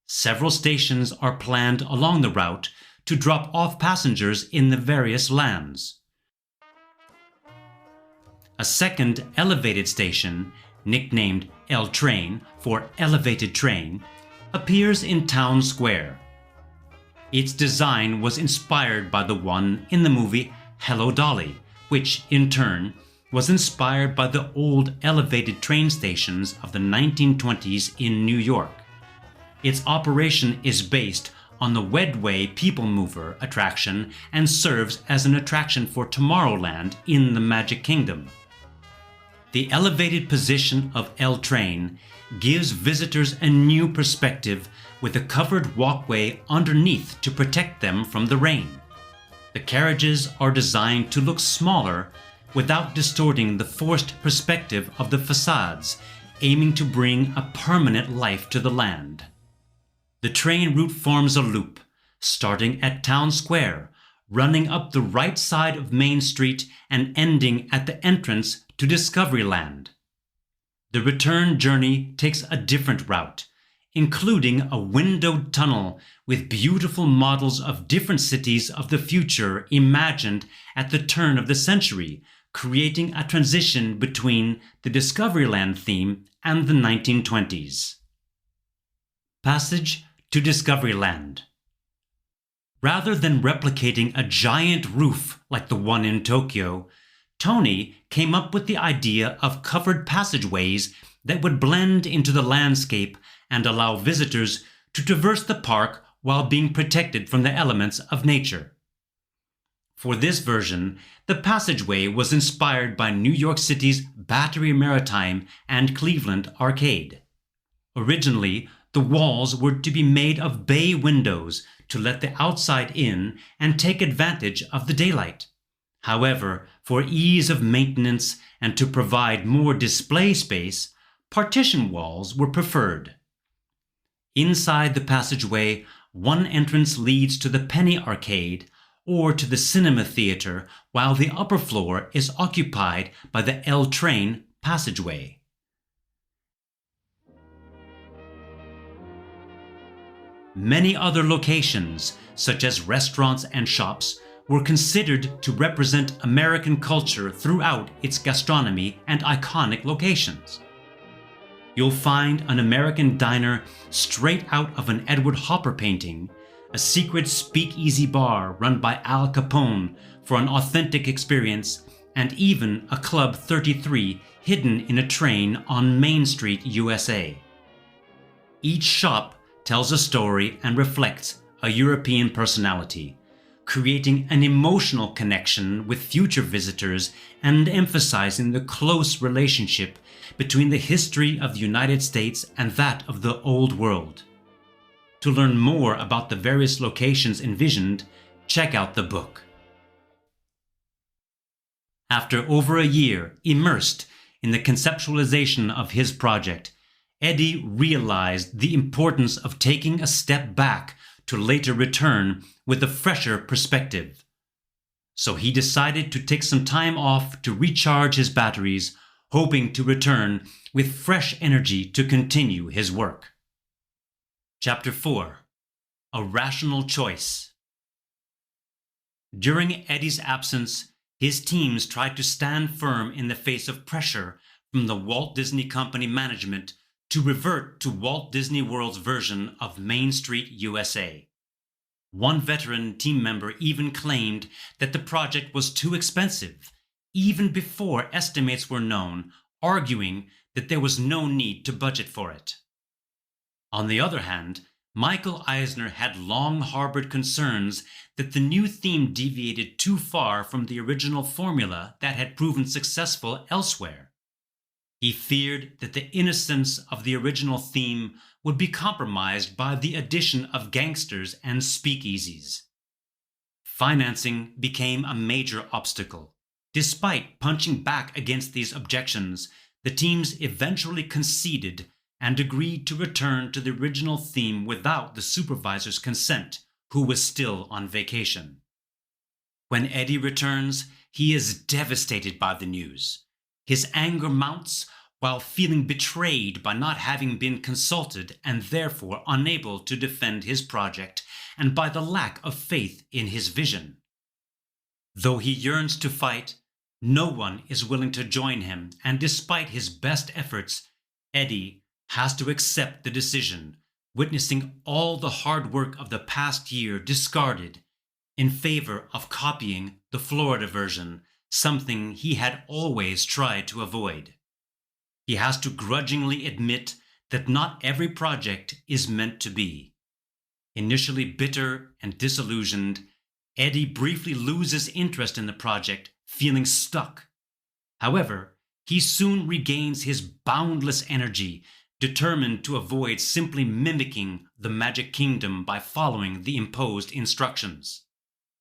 [SPEAKER 1] Several stations are planned along the route to drop off passengers in the various lands. A second elevated station, nicknamed L Train for Elevated Train, appears in Town Square. Its design was inspired by the one in the movie Hello Dolly, which, in turn, was inspired by the old elevated train stations of the 1920s in New York. Its operation is based on the Wedway People Mover attraction and serves as an attraction for Tomorrowland in the Magic Kingdom. The elevated position of L Train gives visitors a new perspective with a covered walkway underneath to protect them from the rain. The carriages are designed to look smaller without distorting the forced perspective of the facades, aiming to bring a permanent life to the land. The train route forms a loop, starting at Town Square, running up the right side of Main Street and ending at the entrance to Discoveryland. The return journey takes a different route, including a windowed tunnel with beautiful models of different cities of the future imagined at the turn of the century, creating a transition between the Discoveryland theme and the 1920s. Passage to Discoveryland. Rather than replicating a giant roof like the one in Tokyo, Tony came up with the idea of covered passageways that would blend into the landscape and allow visitors to traverse the park while being protected from the elements of nature. For this version, the passageway was inspired by New York City's Battery Maritime and Cleveland Arcade. Originally, the walls were to be made of bay windows to let the outside in and take advantage of the daylight. However, for ease of maintenance and to provide more display space, partition walls were preferred. Inside the passageway, one entrance leads to the Penny Arcade or to the Cinema Theater, while the upper floor is occupied by the L Train passageway. Many other locations, such as restaurants and shops, were considered to represent American culture throughout its gastronomy and iconic locations. You'll find an American diner straight out of an Edward Hopper painting, a secret speakeasy bar run by Al Capone for an authentic experience, and even a Club 33 hidden in a train on Main Street, USA. Each shop tells a story and reflects a European personality, creating an emotional connection with future visitors and emphasizing the close relationship between the history of the United States and that of the Old World. To learn more about the various locations envisioned, check out the book. After over a year immersed in the conceptualization of his project, Eddie realized the importance of taking a step back to later return with a fresher perspective. So he decided to take some time off to recharge his batteries, hoping to return with fresh energy to continue his work. Chapter 4: A Rational Choice. During Eddie's absence, his teams tried to stand firm in the face of pressure from the Walt Disney Company management to revert to Walt Disney World's version of Main Street, USA. One veteran team member even claimed that the project was too expensive, even before estimates were known, arguing that there was no need to budget for it. On the other hand, Michael Eisner had long harbored concerns that the new theme deviated too far from the original formula that had proven successful elsewhere. He feared that the innocence of the original theme would be compromised by the addition of gangsters and speakeasies. Financing became a major obstacle. Despite punching back against these objections, the teams eventually conceded and agreed to return to the original theme without the supervisor's consent, who was still on vacation. When Eddie returns, he is devastated by the news. His anger mounts while feeling betrayed by not having been consulted and therefore unable to defend his project, and by the lack of faith in his vision. Though he yearns to fight, no one is willing to join him, and despite his best efforts, Eddie has to accept the decision, witnessing all the hard work of the past year discarded in favor of copying the Florida version, something he had always tried to avoid. He has to grudgingly admit that not every project is meant to be. Initially bitter and disillusioned, Eddie briefly loses interest in the project, feeling stuck. However, he soon regains his boundless energy, determined to avoid simply mimicking the Magic Kingdom by following the imposed instructions.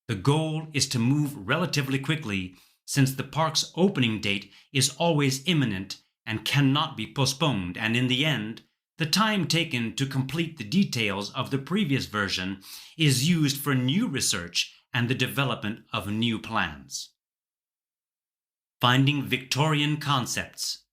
[SPEAKER 1] The goal is to move relatively quickly, since the park's opening date is always imminent and cannot be postponed, and in the end, the time taken to complete the details of the previous version is used for new research and the development of new plans. Finding Victorian concepts.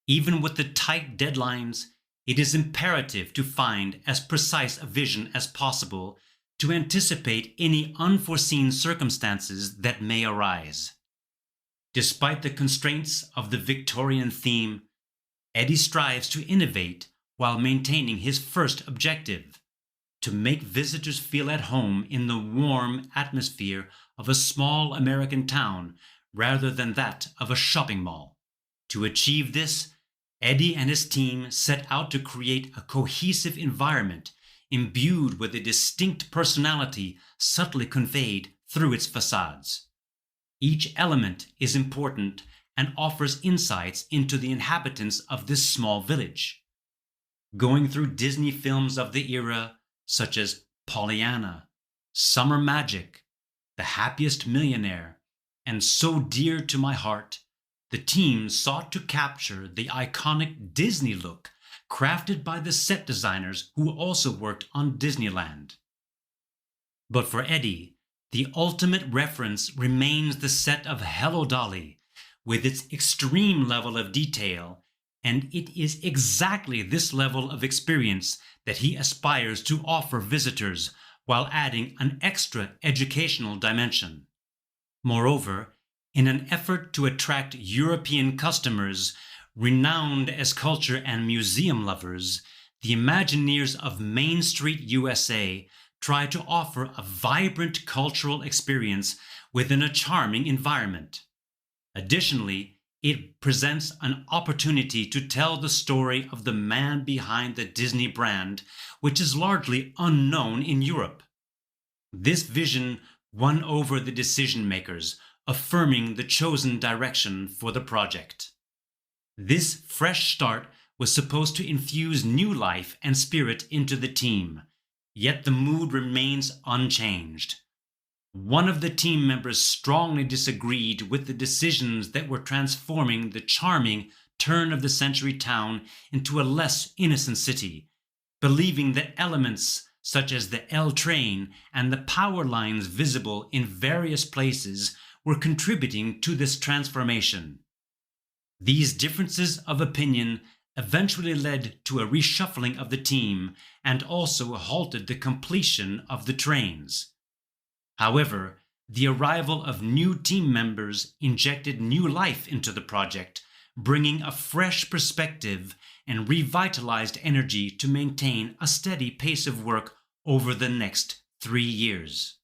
[SPEAKER 1] Even with the tight deadlines, it is imperative to find as precise a vision as possible to anticipate any unforeseen circumstances that may arise. Despite the constraints of the Victorian theme, Eddie strives to innovate while maintaining his first objective: to make visitors feel at home in the warm atmosphere of a small American town rather than that of a shopping mall. To achieve this, Eddie and his team set out to create a cohesive environment imbued with a distinct personality subtly conveyed through its facades. Each element is important and offers insights into the inhabitants of this small village. Going through Disney films of the era, such as Pollyanna, Summer Magic, The Happiest Millionaire, and So Dear to My Heart, the team sought to capture the iconic Disney look crafted by the set designers who also worked on Disneyland. But for Eddie, the ultimate reference remains the set of Hello Dolly, with its extreme level of detail and it is exactly this level of experience that he aspires to offer visitors while adding an extra educational dimension. Moreover, in an effort to attract European customers renowned as culture and museum lovers, the Imagineers of Main Street, U.S.A. try to offer a vibrant cultural experience within a charming environment. Additionally, it presents an opportunity to tell the story of the man behind the Disney brand, which is largely unknown in Europe. This vision won over the decision makers, affirming the chosen direction for the project. This fresh start was supposed to infuse new life and spirit into the team, yet the mood remains unchanged. One of the team members strongly disagreed with the decisions that were transforming the charming turn-of-the-century town into a less innocent city, believing that elements such as the L train and the power lines visible in various places were contributing to this transformation. These differences of opinion eventually led to a reshuffling of the team and also halted the completion of the trains. However, the arrival of new team members injected new life into the project, bringing a fresh perspective and revitalized energy to maintain a steady pace of work over the next 3 years.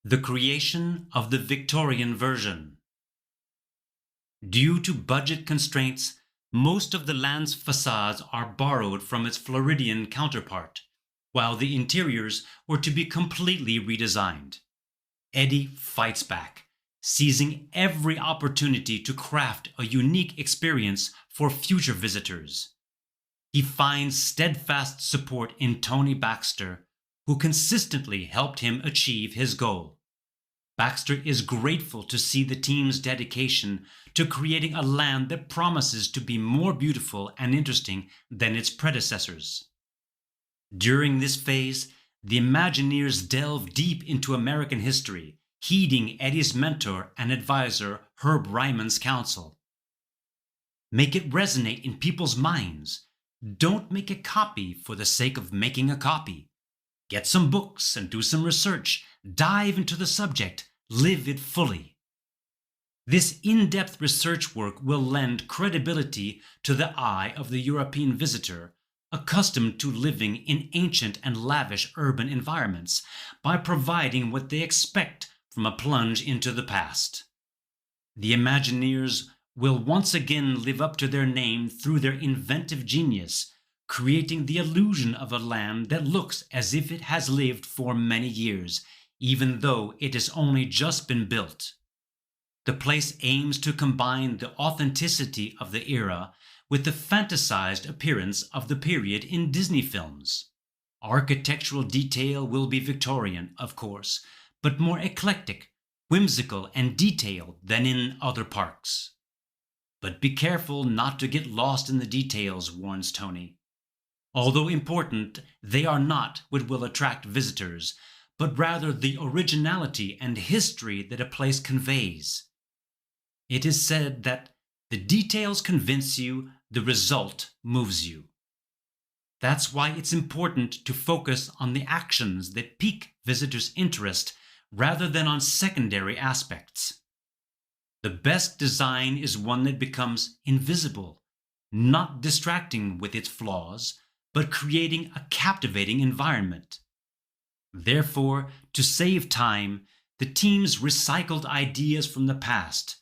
[SPEAKER 1] The creation of the Victorian version. Due to budget constraints, most of the land's facades are borrowed from its Floridian counterpart, while the interiors were to be completely redesigned. Eddie fights back, seizing every opportunity to craft a unique experience for future visitors. He finds steadfast support in Tony Baxter, who consistently helped him achieve his goal. Baxter is grateful to see the team's dedication to creating a land that promises to be more beautiful and interesting than its predecessors. During this phase, the Imagineers delve deep into American history, heeding Eddie's mentor and advisor Herb Ryman's counsel. Make it resonate in people's minds. Don't make a copy for the sake of making a copy. Get some books and do some research. Dive into the subject. Live it fully. This in-depth research work will lend credibility to the eye of the European visitor, accustomed to living in ancient and lavish urban environments, by providing what they expect from a plunge into the past. The Imagineers will once again live up to their name through their inventive genius, creating the illusion of a land that looks as if it has lived for many years, even though it has only just been built. The place aims to combine the authenticity of the era with the fantasized appearance of the period in Disney films. Architectural detail will be Victorian, of course, but more eclectic, whimsical, and detailed than in other parks. But be careful not to get lost in the details, warns Tony. Although important, they are not what will attract visitors, but rather the originality and history that a place conveys. It is said that the details convince you, the result moves you. That's why it's important to focus on the actions that pique visitors' interest rather than on secondary aspects. The best design is one that becomes invisible, not distracting with its flaws, but creating a captivating environment. Therefore, to save time, the teams recycled ideas from the past.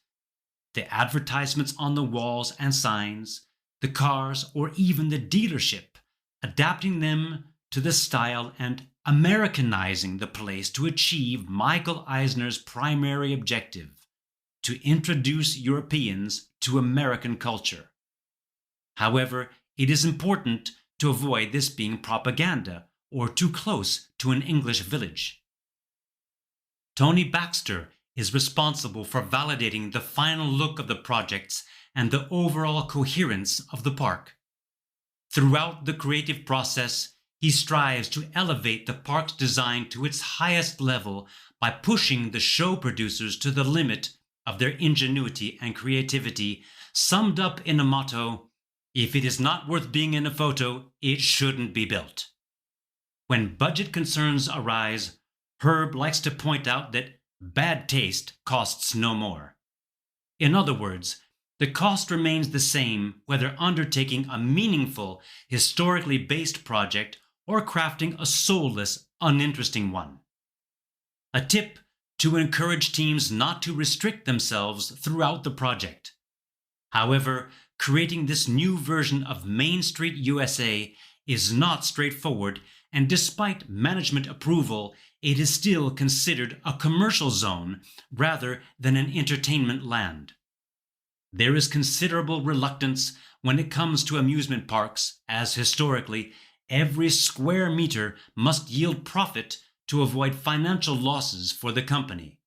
[SPEAKER 1] The advertisements on the walls and signs, the cars, or even the dealership, adapting them to the style and Americanizing the place to achieve Michael Eisner's primary objective: to introduce Europeans to American culture. However, it is important to avoid this being propaganda or too close to an English village. Tony Baxter is responsible for validating the final look of the projects and the overall coherence of the park. Throughout the creative process, he strives to elevate the park's design to its highest level by pushing the show producers to the limit of their ingenuity and creativity, summed up in a motto: if it is not worth being in a photo, it shouldn't be built. When budget concerns arise, Herb likes to point out that bad taste costs no more. In other words, the cost remains the same whether undertaking a meaningful, historically based project or crafting a soulless, uninteresting one. A tip to encourage teams not to restrict themselves throughout the project. However, creating this new version of Main Street USA is not straightforward, and despite management approval, it is still considered a commercial zone rather than an entertainment land. There is considerable reluctance when it comes to amusement parks, as historically, every square meter must yield profit to avoid financial losses for the company.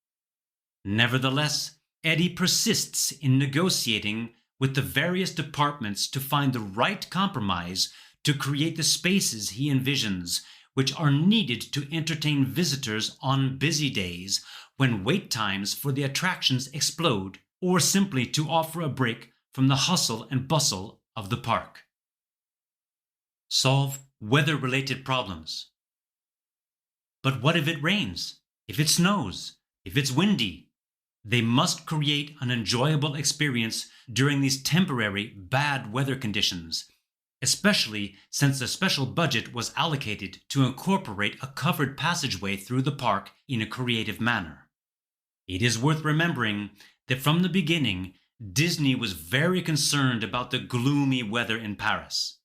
[SPEAKER 1] Nevertheless, Eddie persists in negotiating with the various departments to find the right compromise to create the spaces he envisions, which are needed to entertain visitors on busy days when wait times for the attractions explode, or simply to offer a break from the hustle and bustle of the park. Solve weather-related problems. But what if it rains? If it snows? If it's windy? They must create an enjoyable experience during these temporary bad weather conditions, especially since a special budget was allocated to incorporate a covered passageway through the park in a creative manner. It is worth remembering that from the beginning, Disney was very concerned about the gloomy weather in Paris.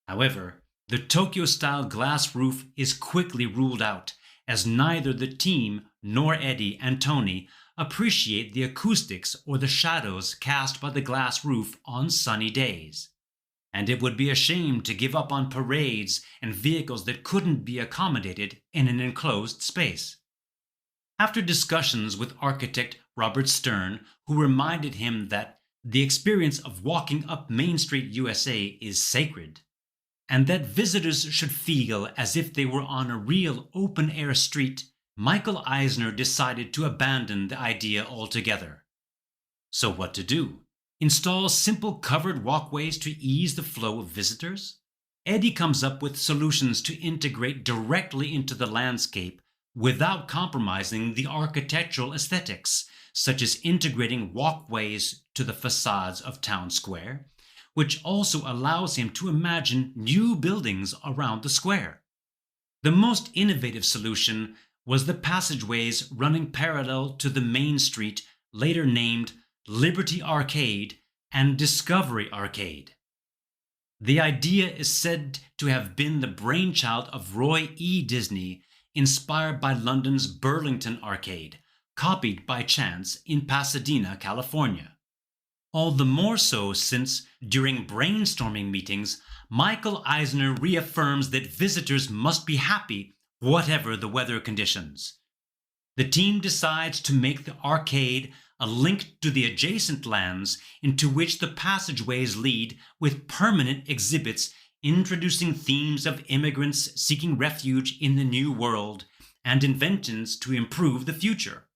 [SPEAKER 1] However, the Tokyo-style glass roof is quickly ruled out, as neither the team nor Eddie and Tony appreciate the acoustics or the shadows cast by the glass roof on sunny days. And it would be a shame to give up on parades and vehicles that couldn't be accommodated in an enclosed space. After discussions with architect Robert Stern, who reminded him that the experience of walking up Main Street USA is sacred, and that visitors should feel as if they were on a real open-air street, Michael Eisner decided to abandon the idea altogether. So what to do? Install simple covered walkways to ease the flow of visitors? Eddie comes up with solutions to integrate directly into the landscape without compromising the architectural aesthetics, such as integrating walkways to the facades of Town Square, which also allows him to imagine new buildings around the square. The most innovative solution was the passageways running parallel to the Main Street, later named Liberty Arcade and Discovery Arcade. The idea is said to have been the brainchild of Roy E. Disney, inspired by London's Burlington Arcade, copied by chance in Pasadena, California. All the more so since, during brainstorming meetings, Michael Eisner reaffirms that visitors must be happy whatever the weather conditions. The team decides to make the arcade a link to the adjacent lands into which the passageways lead, with permanent exhibits introducing themes of immigrants seeking refuge in the New World and inventions to improve the future.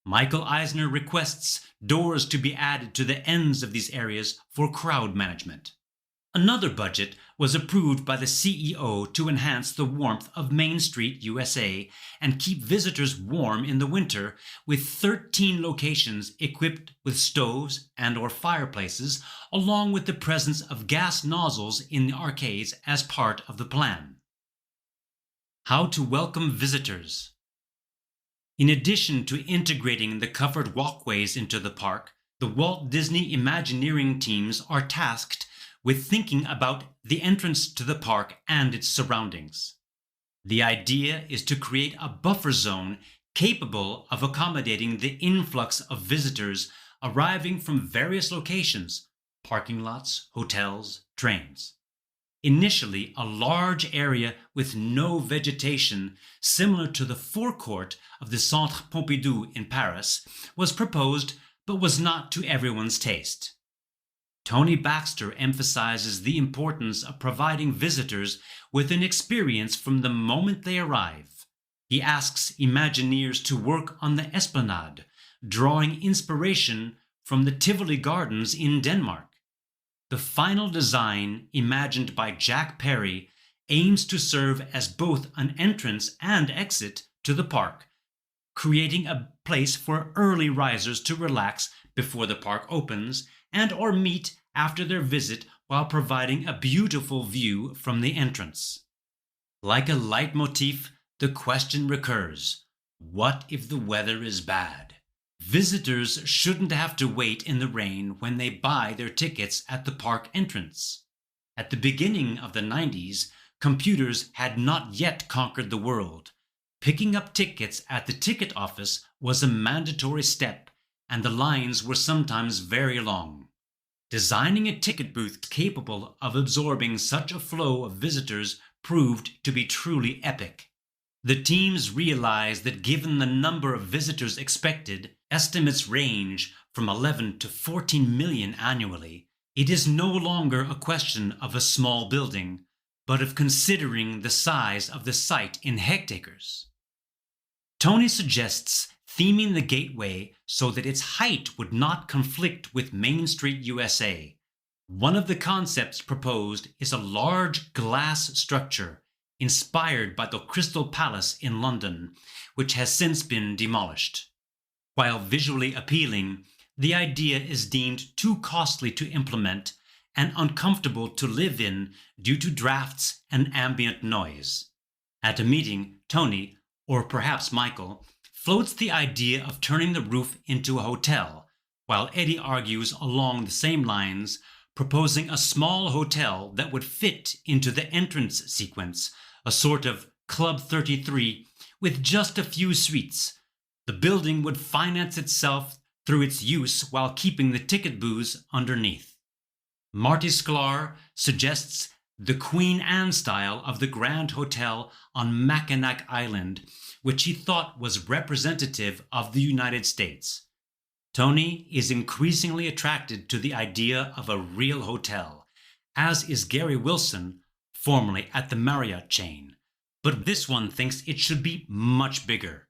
[SPEAKER 1] Michael Eisner requests doors to be added to the ends of these areas for crowd management. Another budget was approved by the CEO to enhance the warmth of Main Street USA and keep visitors warm in the winter, with 13 locations equipped with stoves and/or fireplaces, along with the presence of gas nozzles in the arcades as part of the plan. How to welcome visitors. In addition to integrating the covered walkways into the park, the Walt Disney Imagineering teams are tasked with thinking about the entrance to the park and its surroundings. The idea is to create a buffer zone capable of accommodating the influx of visitors arriving from various locations, parking lots, hotels, trains. Initially, a large area with no vegetation, similar to the forecourt of the Centre Pompidou in Paris, was proposed but was not to everyone's taste. Tony Baxter emphasizes the importance of providing visitors with an experience from the moment they arrive. He asks Imagineers to work on the esplanade, drawing inspiration from the Tivoli Gardens in Denmark. The final design, imagined by Jack Perry, aims to serve as both an entrance and exit to the park, creating a place for early risers to relax before the park opens and or meet after their visit while providing a beautiful view from the entrance. Like a leitmotif, the question recurs, what if the weather is bad? Visitors shouldn't have to wait in the rain when they buy their tickets at the park entrance. At the beginning of the 90s, computers had not yet conquered the world. Picking up tickets at the ticket office was a mandatory step, and the lines were sometimes very long. Designing a ticket booth capable of absorbing such a flow of visitors proved to be truly epic. The teams realized that given the number of visitors expected, estimates range from 11 to 14 million annually, it is no longer a question of a small building, but of considering the size of the site in hectares. Tony suggests theming the gateway so that its height would not conflict with Main Street, U.S.A. One of the concepts proposed is a large glass structure inspired by the Crystal Palace in London, which has since been demolished. While visually appealing, the idea is deemed too costly to implement and uncomfortable to live in due to drafts and ambient noise. At a meeting, Tony, or perhaps Michael, floats the idea of turning the roof into a hotel, while Eddie argues along the same lines, proposing a small hotel that would fit into the entrance sequence, a sort of Club 33 with just a few suites. The building would finance itself through its use while keeping the ticket booths underneath. Marty Sklar suggests the Queen Anne style of the Grand Hotel on Mackinac Island, which he thought was representative of the United States. Tony is increasingly attracted to the idea of a real hotel, as is Gary Wilson, formerly at the Marriott chain, but this one thinks it should be much bigger.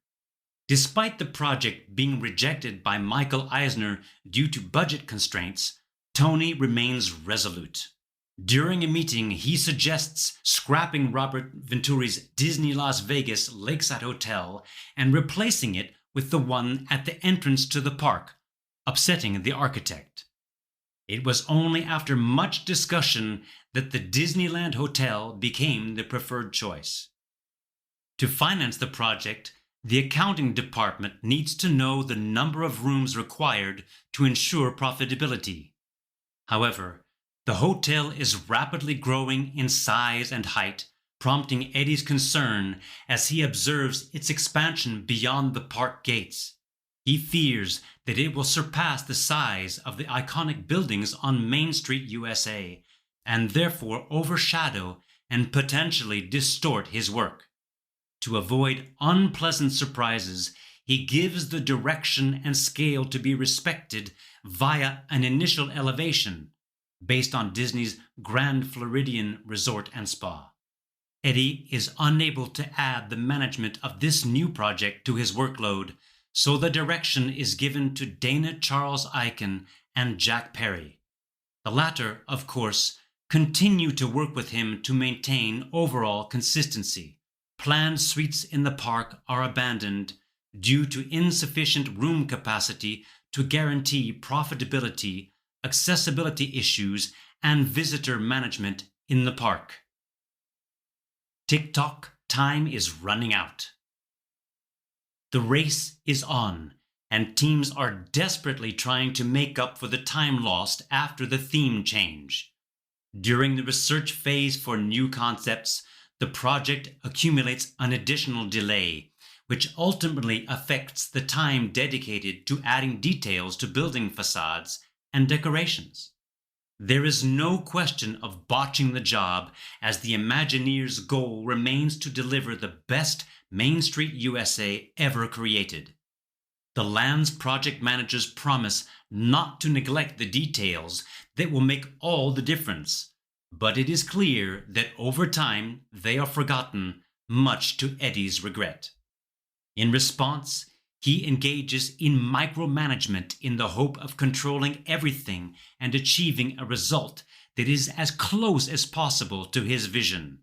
[SPEAKER 1] Despite the project being rejected by Michael Eisner due to budget constraints, Tony remains resolute. During a meeting, he suggests scrapping Robert Venturi's Disney Las Vegas Lakeside Hotel and replacing it with the one at the entrance to the park, upsetting the architect. It was only after much discussion that the Disneyland Hotel became the preferred choice. To finance the project, the accounting department needs to know the number of rooms required to ensure profitability. However, the hotel is rapidly growing in size and height, prompting Eddie's concern as he observes its expansion beyond the park gates. He fears that it will surpass the size of the iconic buildings on Main Street, U.S.A., and therefore overshadow and potentially distort his work. To avoid unpleasant surprises, he gives the direction and scale to be respected via an initial elevation, based on Disney's Grand Floridian Resort and Spa. Eddie is unable to add the management of this new project to his workload, so the direction is given to Dana Charles Icahn and Jack Perry. The latter, of course, continue to work with him to maintain overall consistency. Planned suites in the park are abandoned due to insufficient room capacity to guarantee profitability, accessibility issues, and visitor management in the park. Tick-tock, time is running out. The race is on, and teams are desperately trying to make up for the time lost after the theme change. During the research phase for new concepts, the project accumulates an additional delay, which ultimately affects the time dedicated to adding details to building facades and decorations. There is no question of botching the job, as the Imagineers' goal remains to deliver the best Main Street U.S.A. ever created. The land's project managers promise not to neglect the details that will make all the difference, but it is clear that over time they are forgotten, much to Eddie's regret. In response, He engages in micromanagement in the hope of controlling everything and achieving a result that is as close as possible to his vision.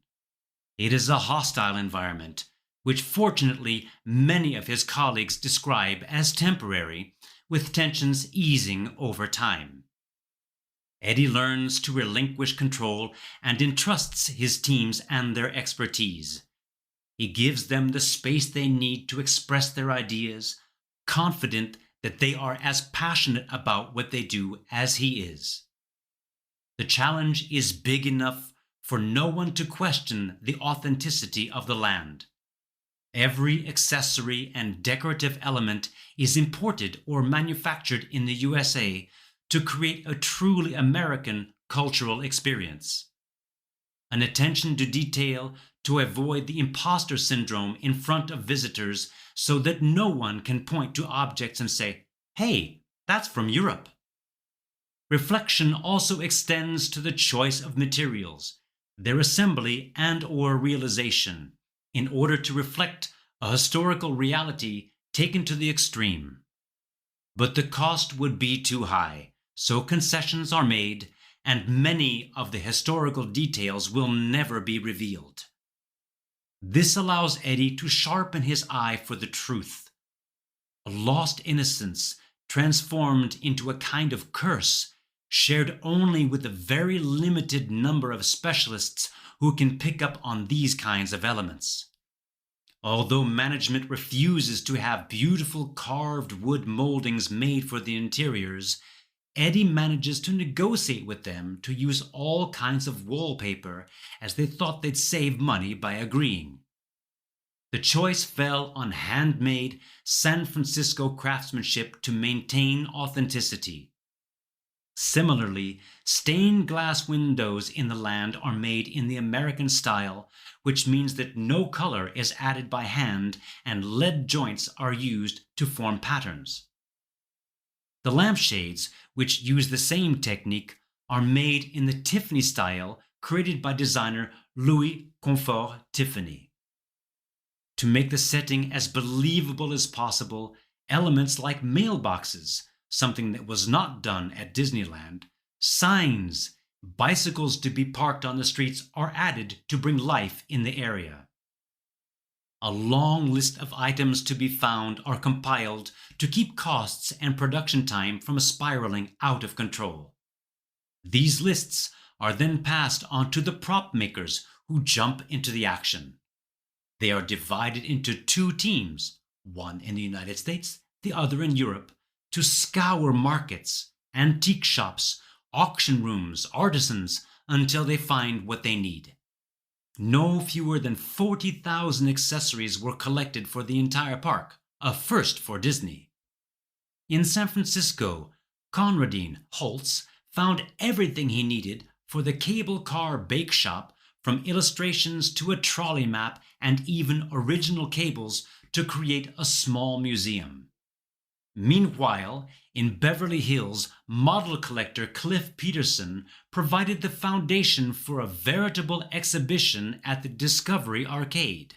[SPEAKER 1] It is a hostile environment, which fortunately many of his colleagues describe as temporary, with tensions easing over time. Eddie learns to relinquish control and entrusts his teams and their expertise. He gives them the space they need to express their ideas, confident that they are as passionate about what they do as he is. The challenge is big enough for no one to question the authenticity of the land. Every accessory and decorative element is imported or manufactured in the U.S.A. to create a truly American cultural experience. An attention to detail to avoid the imposter syndrome in front of visitors so that no one can point to objects and say, "Hey, that's from Europe." Reflection also extends to the choice of materials, their assembly and/or realization, in order to reflect a historical reality taken to the extreme. But the cost would be too high, so concessions are made, and many of the historical details will never be revealed. This allows Eddie to sharpen his eye for the truth. A lost innocence transformed into a kind of curse, shared only with a very limited number of specialists who can pick up on these kinds of elements. Although management refuses to have beautiful carved wood moldings made for the interiors, Eddie manages to negotiate with them to use all kinds of wallpaper, as they thought they'd save money by agreeing. The choice fell on handmade San Francisco craftsmanship to maintain authenticity. Similarly, stained glass windows in the land are made in the American style, which means that no color is added by hand and lead joints are used to form patterns. The lampshades, which use the same technique, are made in the Tiffany style created by designer Louis Comfort Tiffany. To make the setting as believable as possible, elements like mailboxes, something that was not done at Disneyland, signs, bicycles to be parked on the streets are added to bring life in the area. A long list of items to be found are compiled to keep costs and production time from spiraling out of control. These lists are then passed on to the prop makers who jump into the action. They are divided into two teams, one in the United States, the other in Europe, to scour markets, antique shops, auction rooms, artisans, until they find what they need. No fewer than 40,000 accessories were collected for the entire park, a first for Disney. In San Francisco, Conradine Holtz found everything he needed for the cable car bake shop, from illustrations to a trolley map and even original cables to create a small museum. Meanwhile, in Beverly Hills, model collector Cliff Peterson provided the foundation for a veritable exhibition at the Discovery Arcade.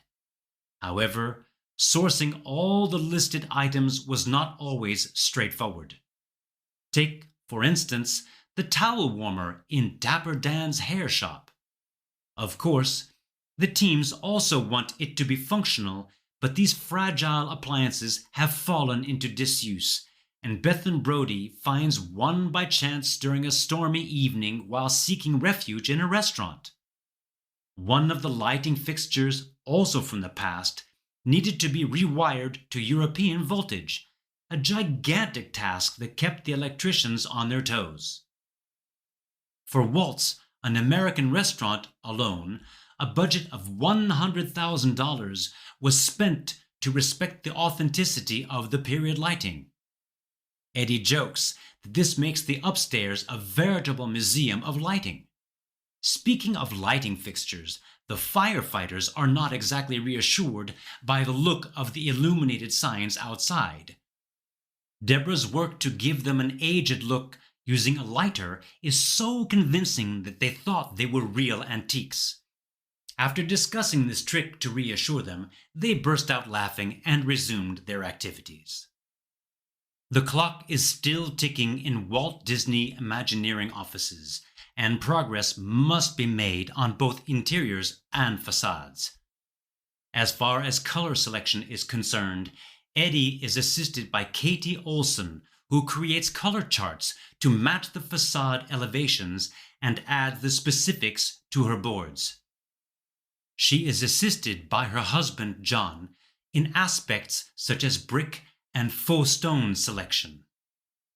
[SPEAKER 1] However, sourcing all the listed items was not always straightforward. Take, for instance, the towel warmer in Dapper Dan's hair shop. Of course, the teams also want it to be functional, but these fragile appliances have fallen into disuse, and Bethan Brody finds one by chance during a stormy evening while seeking refuge in a restaurant. One of the lighting fixtures, also from the past, needed to be rewired to European voltage, a gigantic task that kept the electricians on their toes. For Walt's An American Restaurant alone, a budget of $100,000 was spent to respect the authenticity of the period lighting. Eddie jokes that this makes the upstairs a veritable museum of lighting. Speaking of lighting fixtures, the firefighters are not exactly reassured by the look of the illuminated signs outside. Deborah's work to give them an aged look using a lighter is so convincing that they thought they were real antiques. After discussing this trick to reassure them, they burst out laughing and resumed their activities. The clock is still ticking in Walt Disney Imagineering offices, and progress must be made on both interiors and facades. As far as color selection is concerned, Eddie is assisted by Katie Olson, who creates color charts to match the facade elevations and add the specifics to her boards. She is assisted by her husband John in aspects such as brick and faux stone selection.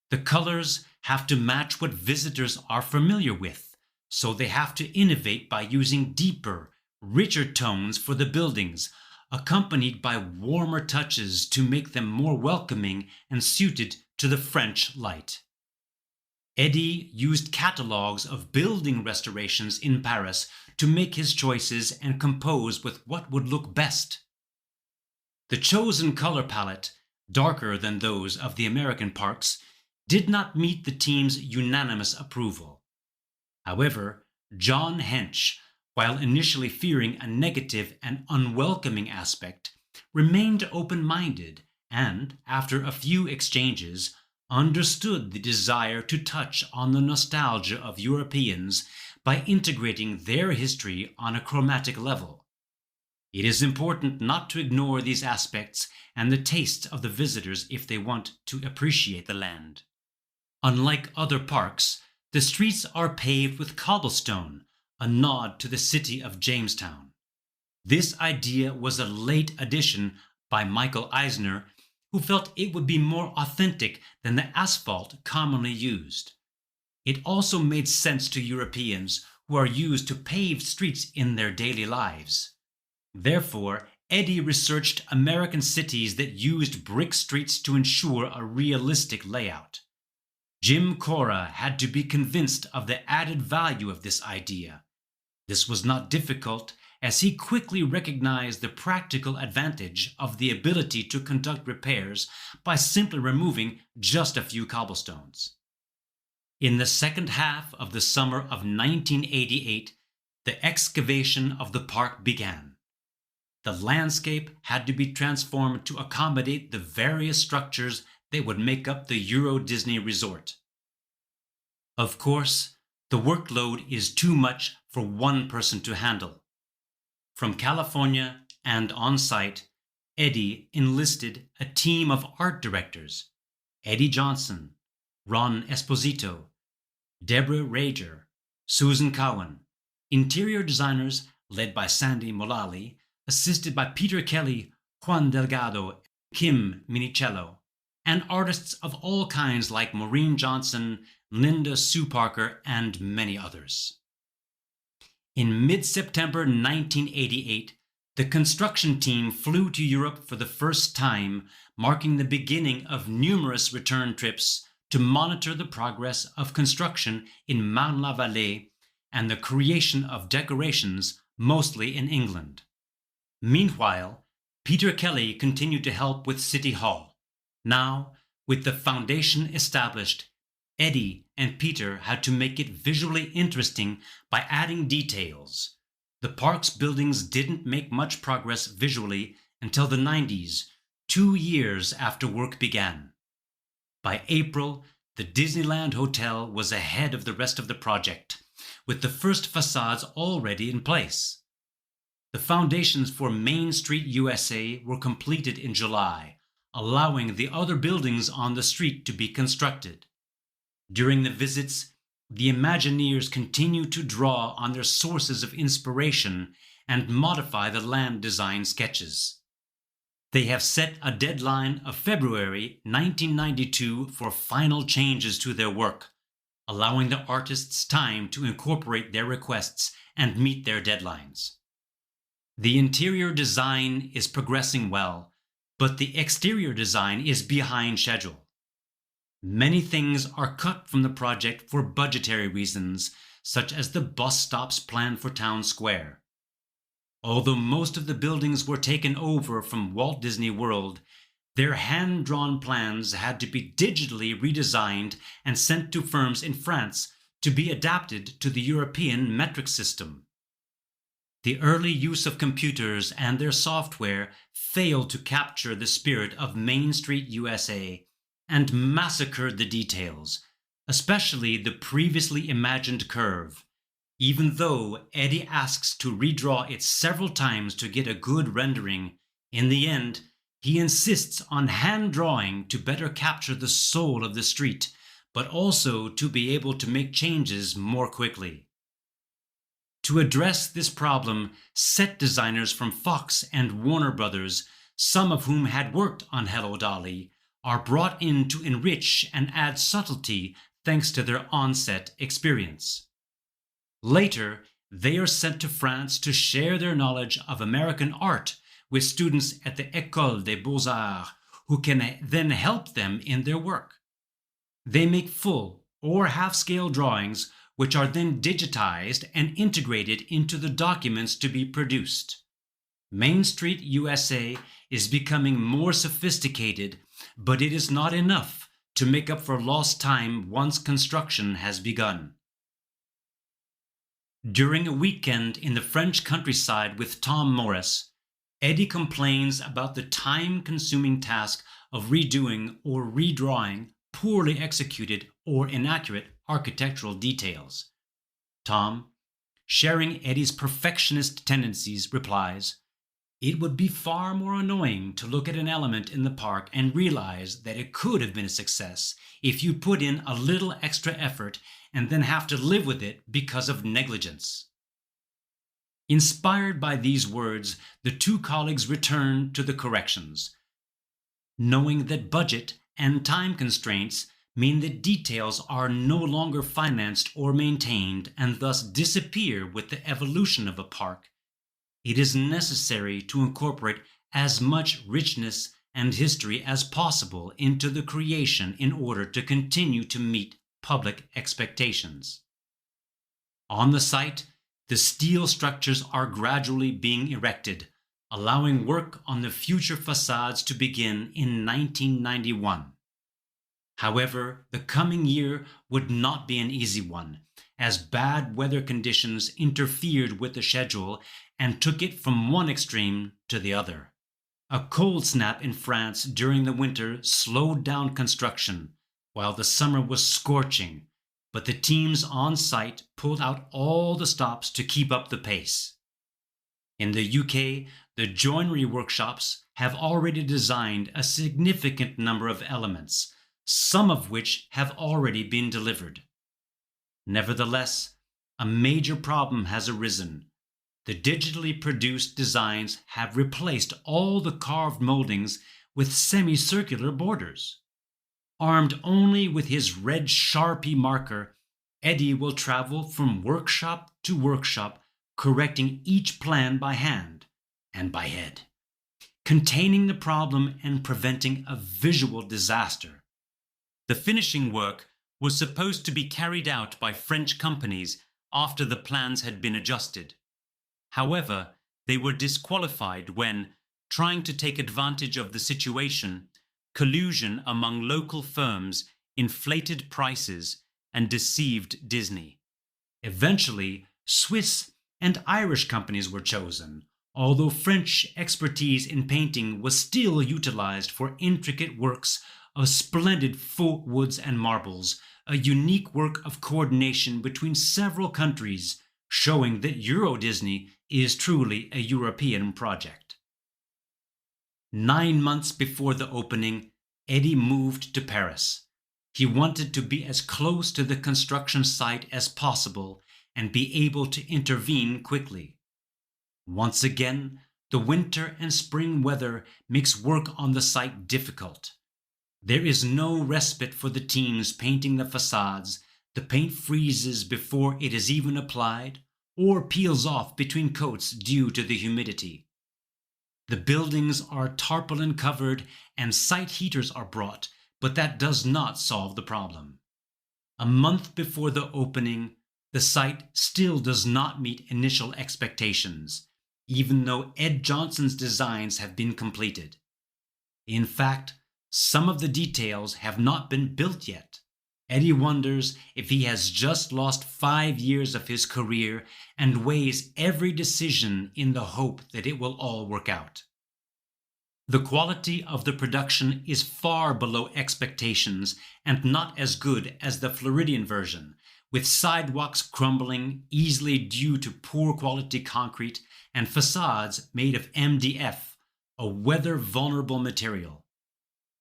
[SPEAKER 1] The colors have to match what visitors are familiar with, so they have to innovate by using deeper, richer tones for the buildings, accompanied by warmer touches to make them more welcoming and suited to the French light. Eddie used catalogues of building restorations in Paris to make his choices and compose with what would look best. The chosen color palette, darker than those of the American parks, did not meet the team's unanimous approval. However, John Hench, while initially fearing a negative and unwelcoming aspect, remained open-minded and, after a few exchanges, understood the desire to touch on the nostalgia of Europeans by integrating their history on a chromatic level. It is important not to ignore these aspects and the tastes of the visitors if they want to appreciate the land. Unlike other parks, the streets are paved with cobblestone, a nod to the city of Jamestown. This idea was a late addition by Michael Eisner, who felt it would be more authentic than the asphalt commonly used. It also made sense to Europeans who are used to paved streets in their daily lives. Therefore, Eddie researched American cities that used brick streets to ensure a realistic layout. Jim Cora had to be convinced of the added value of this idea. This was not difficult, as he quickly recognized the practical advantage of the ability to conduct repairs by simply removing just a few cobblestones. In the second half of the summer of 1988, the excavation of the park began. The landscape had to be transformed to accommodate the various structures that would make up the Euro Disney resort. Of course, the workload is too much for one person to handle. From California and on-site, Eddie enlisted a team of art directors: Eddie Johnson, Ron Esposito, Deborah Rager, Susan Cowan, interior designers led by Sandy Mullally, assisted by Peter Kelly, Juan Delgado, Kim Minicello, and artists of all kinds like Maureen Johnson, Linda Sue Parker, and many others. In mid-September 1988, the construction team flew to Europe for the first time, marking the beginning of numerous return trips to monitor the progress of construction in Marne-la-Vallée and the creation of decorations, mostly in England. Meanwhile, Peter Kelly continued to help with City Hall. Now, with the foundation established, Eddie and Peter had to make it visually interesting by adding details. The park's buildings didn't make much progress visually until the 90s, 2 years after work began. By April, the Disneyland Hotel was ahead of the rest of the project, with the first facades already in place. The foundations for Main Street, U.S.A. were completed in July, allowing the other buildings on the street to be constructed. During the visits, the Imagineers continued to draw on their sources of inspiration and modify the land design sketches. They have set a deadline of February 1992 for final changes to their work, allowing the artists time to incorporate their requests and meet their deadlines. The interior design is progressing well, but the exterior design is behind schedule. Many things are cut from the project for budgetary reasons, such as the bus stops planned for Town Square. Although most of the buildings were taken over from Walt Disney World, their hand-drawn plans had to be digitally redesigned and sent to firms in France to be adapted to the European metric system. The early use of computers and their software failed to capture the spirit of Main Street, USA, and massacred the details, especially the previously imagined curve. Even though Eddie asks to redraw it several times to get a good rendering, in the end, he insists on hand drawing to better capture the soul of the street, but also to be able to make changes more quickly. To address this problem, set designers from Fox and Warner Brothers, some of whom had worked on Hello Dolly, are brought in to enrich and add subtlety thanks to their on-set experience. Later, they are sent to France to share their knowledge of American art with students at the École des Beaux-Arts, who can then help them in their work. They make full or half-scale drawings, which are then digitized and integrated into the documents to be produced. Main Street, USA is becoming more sophisticated, but it is not enough to make up for lost time once construction has begun. During a weekend in the French countryside with Tom Morris, Eddie complains about the time-consuming task of redoing or redrawing poorly executed or inaccurate architectural details. Tom, sharing Eddie's perfectionist tendencies, replies, "It would be far more annoying to look at an element in the park and realize that it could have been a success if you put in a little extra effort and then have to live with it because of negligence." Inspired by these words, the two colleagues return to the corrections, knowing that budget and time constraints mean that details are no longer financed or maintained and thus disappear with the evolution of a park. It is necessary to incorporate as much richness and history as possible into the creation in order to continue to meet public expectations. On the site, the steel structures are gradually being erected, allowing work on the future facades to begin in 1991. However, the coming year would not be an easy one, as bad weather conditions interfered with the schedule and took it from one extreme to the other. A cold snap in France during the winter slowed down construction, while the summer was scorching, but the teams on site pulled out all the stops to keep up the pace. In the UK, the joinery workshops have already designed a significant number of elements, some of which have already been delivered. Nevertheless, a major problem has arisen. The digitally produced designs have replaced all the carved moldings with semicircular borders. Armed only with his red Sharpie marker, Eddie will travel from workshop to workshop, correcting each plan by hand and by head, containing the problem and preventing a visual disaster. The finishing work was supposed to be carried out by French companies after the plans had been adjusted. However, they were disqualified when, trying to take advantage of the situation, collusion among local firms inflated prices and deceived Disney. Eventually, Swiss and Irish companies were chosen, although French expertise in painting was still utilized for intricate works of splendid faux woods and marbles, a unique work of coordination between several countries, showing that Euro Disney is truly a European project. 9 months before the opening, Eddie moved to Paris. He wanted to be as close to the construction site as possible and be able to intervene quickly. Once again, the winter and spring weather makes work on the site difficult. There is no respite for the teams painting the facades. The paint freezes before it is even applied or peels off between coats due to the humidity. The buildings are tarpaulin covered and site heaters are brought, but that does not solve the problem. A month before the opening, the site still does not meet initial expectations, even though Ed Johnson's designs have been completed. In fact, some of the details have not been built yet. Eddie wonders if he has just lost 5 years of his career and weighs every decision in the hope that it will all work out. The quality of the production is far below expectations and not as good as the Floridian version, with sidewalks crumbling easily due to poor quality concrete and facades made of MDF, a weather-vulnerable material.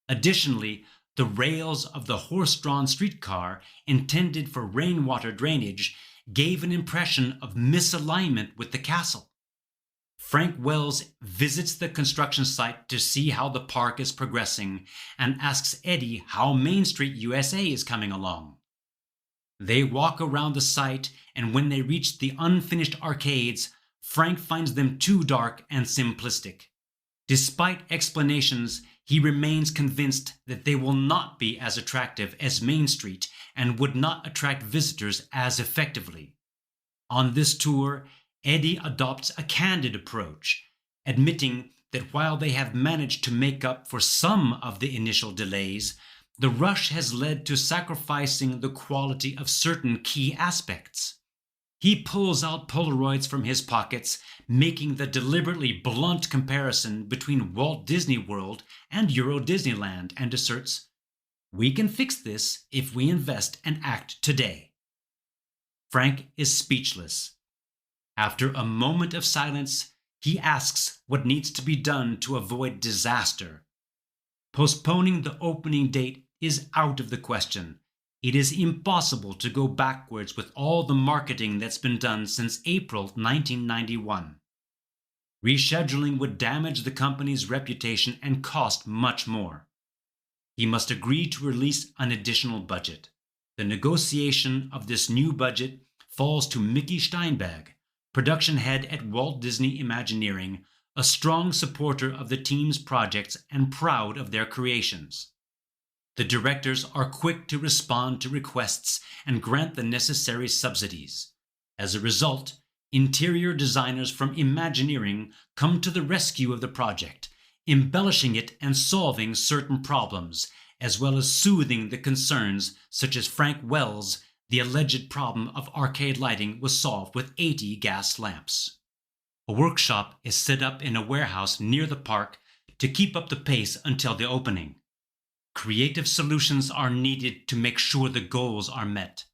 [SPEAKER 1] Additionally, the rails of the horse-drawn streetcar, intended for rainwater drainage, gave an impression of misalignment with the castle. Frank Wells visits the construction site to see how the park is progressing and asks Eddie how Main Street, U.S.A. is coming along. They walk around the site, and when they reach the unfinished arcades, Frank finds them too dark and simplistic. Despite explanations, he remains convinced that they will not be as attractive as Main Street and would not attract visitors as effectively. On this tour, Eddie adopts a candid approach, admitting that while they have managed to make up for some of the initial delays, the rush has led to sacrificing the quality of certain key aspects. He pulls out Polaroids from his pockets, making the deliberately blunt comparison between Walt Disney World and Euro Disneyland, and asserts, "We can fix this if we invest and act today." Frank is speechless. After a moment of silence, he asks what needs to be done to avoid disaster. Postponing the opening date is out of the question. It is impossible to go backwards with all the marketing that's been done since April 1991. Rescheduling would damage the company's reputation and cost much more. He must agree to release an additional budget. The negotiation of this new budget falls to Mickey Steinberg, production head at Walt Disney Imagineering, a strong supporter of the team's projects and proud of their creations. The directors are quick to respond to requests and grant the necessary subsidies. As a result, interior designers from Imagineering come to the rescue of the project, embellishing it and solving certain problems, as well as soothing the concerns such as Frank Wells. The alleged problem of arcade lighting was solved with 80 gas lamps. A workshop is set up in a warehouse near the park to keep up the pace until the opening. Creative solutions are needed to make sure the goals are met.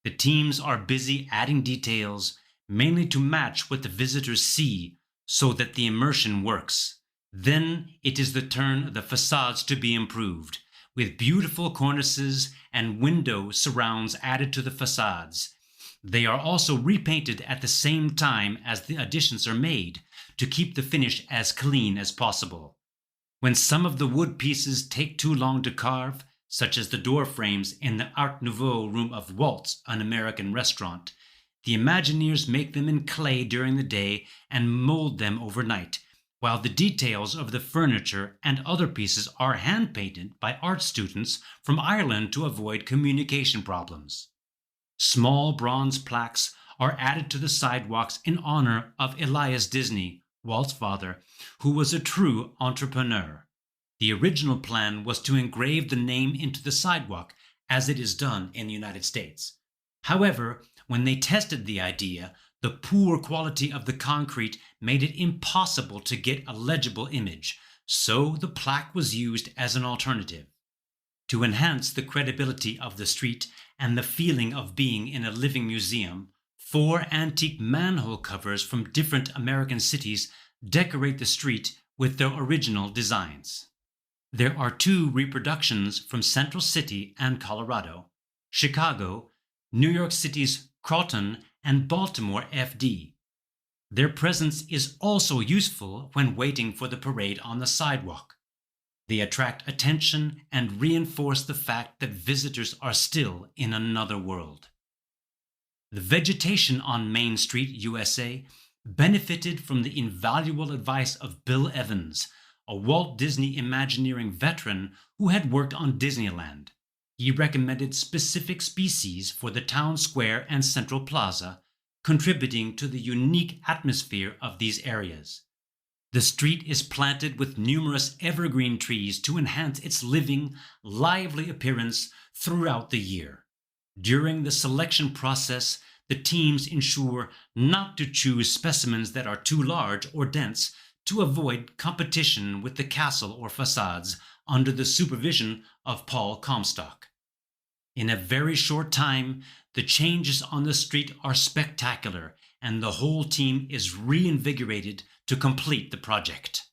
[SPEAKER 1] The teams are busy adding details, mainly to match what the visitors see, so that the immersion works. Then it is the turn of the facades to be improved, with beautiful cornices and window surrounds added to the facades. They are also repainted at the same time as the additions are made, to keep the finish as clean as possible. When some of the wood pieces take too long to carve, such as the door frames in the Art Nouveau room of Walt's, an American restaurant, the Imagineers make them in clay during the day and mold them overnight, while the details of the furniture and other pieces are hand-painted by art students from Ireland to avoid communication problems. Small bronze plaques are added to the sidewalks in honor of Elias Disney, Walt's father, who was a true entrepreneur. The original plan was to engrave the name into the sidewalk, as it is done in the United States. However, when they tested the idea, the poor quality of the concrete made it impossible to get a legible image, so the plaque was used as an alternative. To enhance the credibility of the street and the feeling of being in a living museum, 4 antique manhole covers from different American cities decorate the street with their original designs. There are 2 reproductions from Central City and Colorado, Chicago, New York City's Croton, and Baltimore FD. Their presence is also useful when waiting for the parade on the sidewalk. They attract attention and reinforce the fact that visitors are still in another world. The vegetation on Main Street, USA, benefited from the invaluable advice of Bill Evans, a Walt Disney Imagineering veteran who had worked on Disneyland. He recommended specific species for the town square and central plaza, contributing to the unique atmosphere of these areas. The street is planted with numerous evergreen trees to enhance its living, lively appearance throughout the year. During the selection process, the teams ensure not to choose specimens that are too large or dense to avoid competition with the castle or facades under the supervision of Paul Comstock. In a very short time, the changes on the street are spectacular, and the whole team is reinvigorated to complete the project.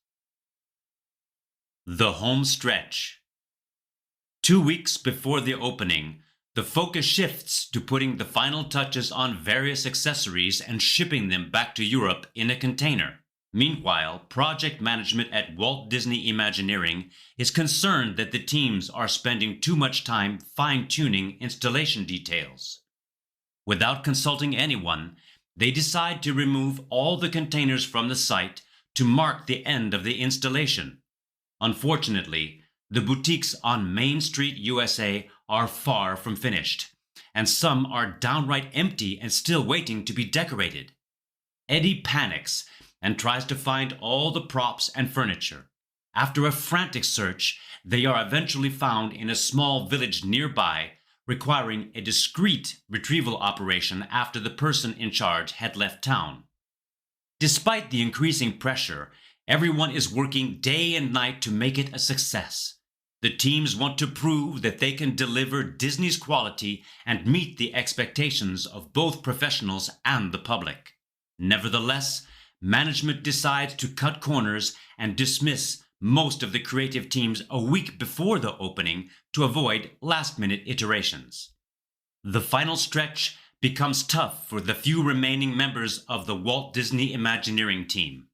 [SPEAKER 1] The home stretch. 2 weeks before the opening, the focus shifts to putting the final touches on various accessories and shipping them back to Europe in a container. Meanwhile, project management at Walt Disney Imagineering is concerned that the teams are spending too much time fine-tuning installation details. Without consulting anyone, they decide to remove all the containers from the site to mark the end of the installation. Unfortunately, the boutiques on Main Street, U.S.A. are far from finished, and some are downright empty and still waiting to be decorated. Eddie panics and tries to find all the props and furniture. After a frantic search, they are eventually found in a small village nearby, requiring a discreet retrieval operation after the person in charge had left town. Despite the increasing pressure, everyone is working day and night to make it a success. The teams want to prove that they can deliver Disney's quality and meet the expectations of both professionals and the public. Nevertheless, management decides to cut corners and dismiss most of the creative teams a week before the opening to avoid last-minute iterations. The final stretch becomes tough for the few remaining members of the Walt Disney Imagineering team.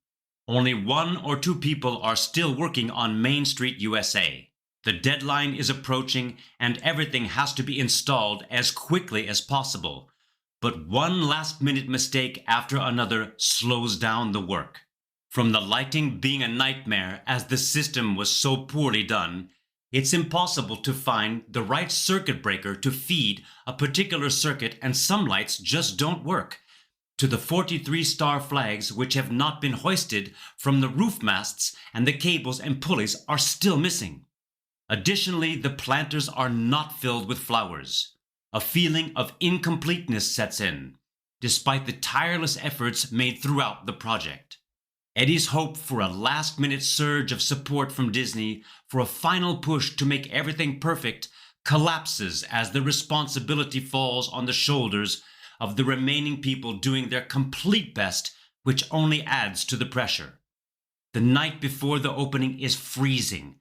[SPEAKER 1] Only 1 or 2 people are still working on Main Street, U.S.A. The deadline is approaching and everything has to be installed as quickly as possible. But one last-minute mistake after another slows down the work. From the lighting being a nightmare as the system was so poorly done, it's impossible to find the right circuit breaker to feed a particular circuit, and some lights just don't work, to the 43 star flags which have not been hoisted from the roof masts, and the cables and pulleys are still missing. Additionally, the planters are not filled with flowers. A feeling of incompleteness sets in, despite the tireless efforts made throughout the project. Eddie's hope for a last-minute surge of support from Disney for a final push to make everything perfect collapses as the responsibility falls on the shoulders of the remaining people doing their complete best, which only adds to the pressure. The night before the opening is freezing,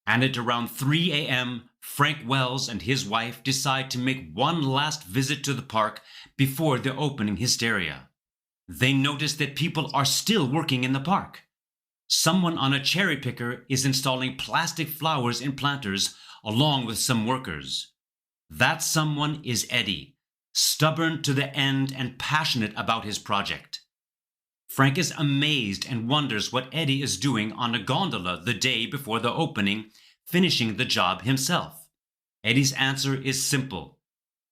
[SPEAKER 1] and at around 3 a.m., Frank Wells and his wife decide to make one last visit to the park before the opening hysteria. They notice that people are still working in the park. Someone on a cherry picker is installing plastic flowers in planters along with some workers. That someone is Eddie, stubborn to the end and passionate about his project. Frank is amazed and wonders what Eddie is doing on a gondola the day before the opening, finishing the job himself. Eddie's answer is simple.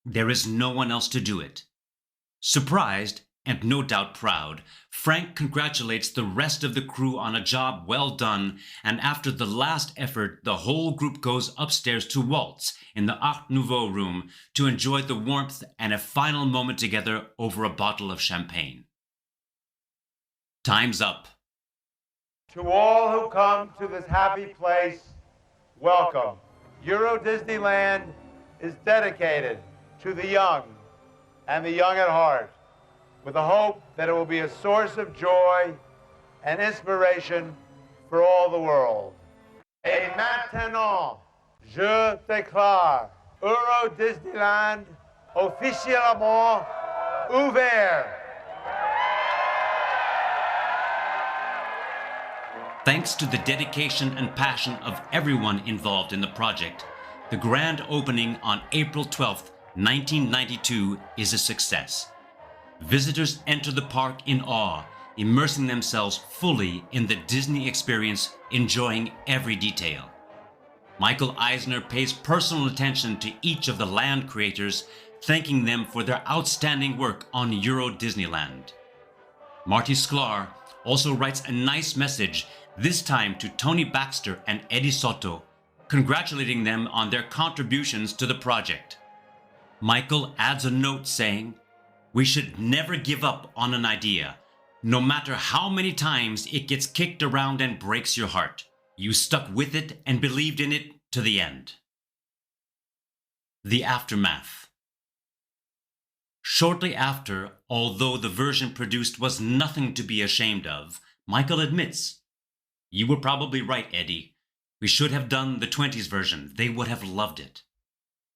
[SPEAKER 1] There is no one else to do it. Surprised, and no doubt proud, Frank congratulates the rest of the crew on a job well done, and after the last effort, the whole group goes upstairs to Walt's in the Art Nouveau room to enjoy the warmth and a final moment together over a bottle of champagne. Time's up.
[SPEAKER 3] To all who come to this happy place, welcome. Euro Disneyland is dedicated to the young and the young at heart, with the hope that it will be a source of joy and inspiration for all the world. Et maintenant, je déclare Euro Disneyland officiellement ouvert.
[SPEAKER 1] Thanks to the dedication and passion of everyone involved in the project, the grand opening on April 12, 1992 is a success. Visitors enter the park in awe, immersing themselves fully in the Disney experience, enjoying every detail. Michael Eisner pays personal attention to each of the land creators, thanking them for their outstanding work on Euro Disneyland. Marty Sklar also writes a nice message, this time to Tony Baxter and Eddie Sotto, congratulating them on their contributions to the project. Michael adds a note saying, "We should never give up on an idea. No matter how many times it gets kicked around and breaks your heart, you stuck with it and believed in it to the end." The aftermath. Shortly after, although the version produced was nothing to be ashamed of, Michael admits, "You were probably right, Eddie. We should have done the 20s version. They would have loved it."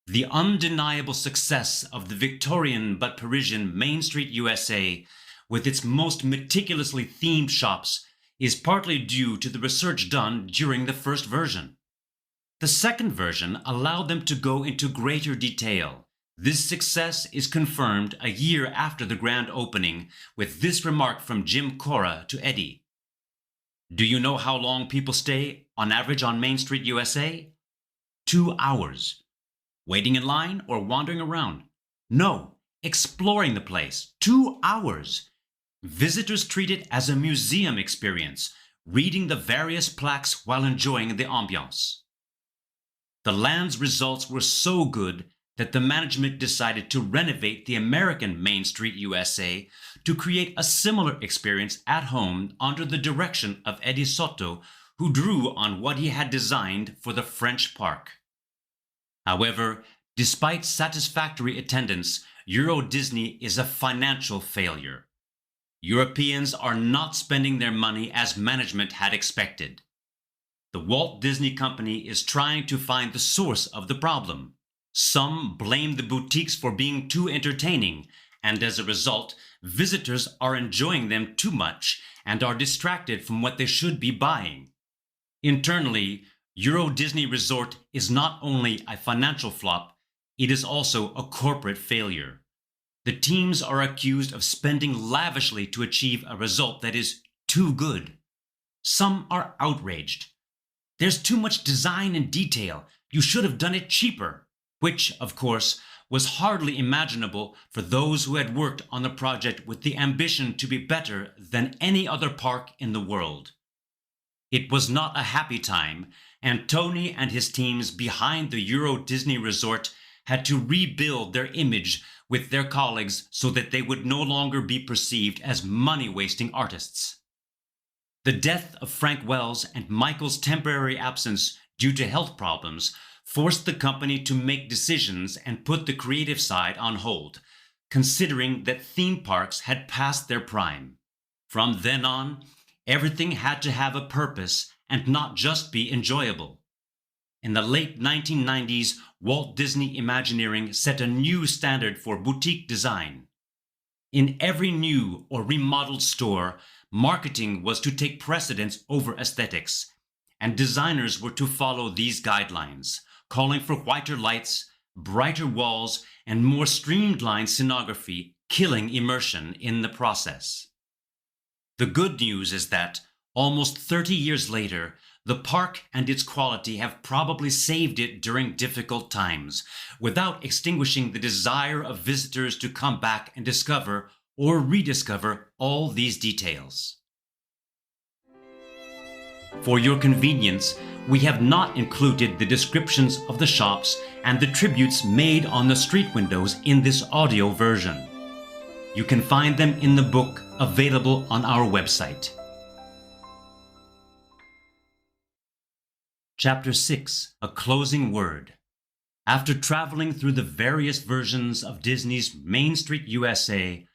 [SPEAKER 1] The undeniable success of the Victorian but Parisian Main Street USA, with its most meticulously themed shops, is partly due to the research done during the first version. The second version allowed them to go into greater detail. This success is confirmed a year after the grand opening with this remark from Jim Cora to Eddie. "Do you know how long people stay on average on Main Street USA? 2 hours. Waiting in line or wandering around? No, exploring the place. 2 hours. Visitors treat it as a museum experience, reading the various plaques while enjoying the ambiance." The land's results were so good that the management decided to renovate the American Main Street USA to create a similar experience at home under the direction of Eddie Sotto, who drew on what he had designed for the French park. However, despite satisfactory attendance, Euro Disney is a financial failure. Europeans are not spending their money as management had expected. The Walt Disney Company is trying to find the source of the problem. Some blame the boutiques for being too entertaining, and as a result, visitors are enjoying them too much and are distracted from what they should be buying. Internally, Euro Disney Resort is not only a financial flop, it is also a corporate failure. The teams are accused of spending lavishly to achieve a result that is too good. Some are outraged. "There's too much design and detail. You should have done it cheaper," which, of course, was hardly imaginable for those who had worked on the project with the ambition to be better than any other park in the world. It was not a happy time, and Tony and his teams behind the Euro Disney Resort had to rebuild their image with their colleagues so that they would no longer be perceived as money-wasting artists. The death of Frank Wells and Michael's temporary absence due to health problems forced the company to make decisions and put the creative side on hold, considering that theme parks had passed their prime. From then on, everything had to have a purpose and not just be enjoyable. In the late 1990s, Walt Disney Imagineering set a new standard for boutique design. In every new or remodeled store, marketing was to take precedence over aesthetics, and designers were to follow these guidelines, calling for whiter lights, brighter walls, and more streamlined scenography, killing immersion in the process. The good news is that, almost 30 years later, the park and its quality have probably saved it during difficult times, without extinguishing the desire of visitors to come back and discover or rediscover all these details. For your convenience, we have not included the descriptions of the shops and the tributes made on the street windows in this audio version. You can find them in the book available on our website. Chapter 6, A Closing Word. After traveling through the various versions of Disney's Main Street USA,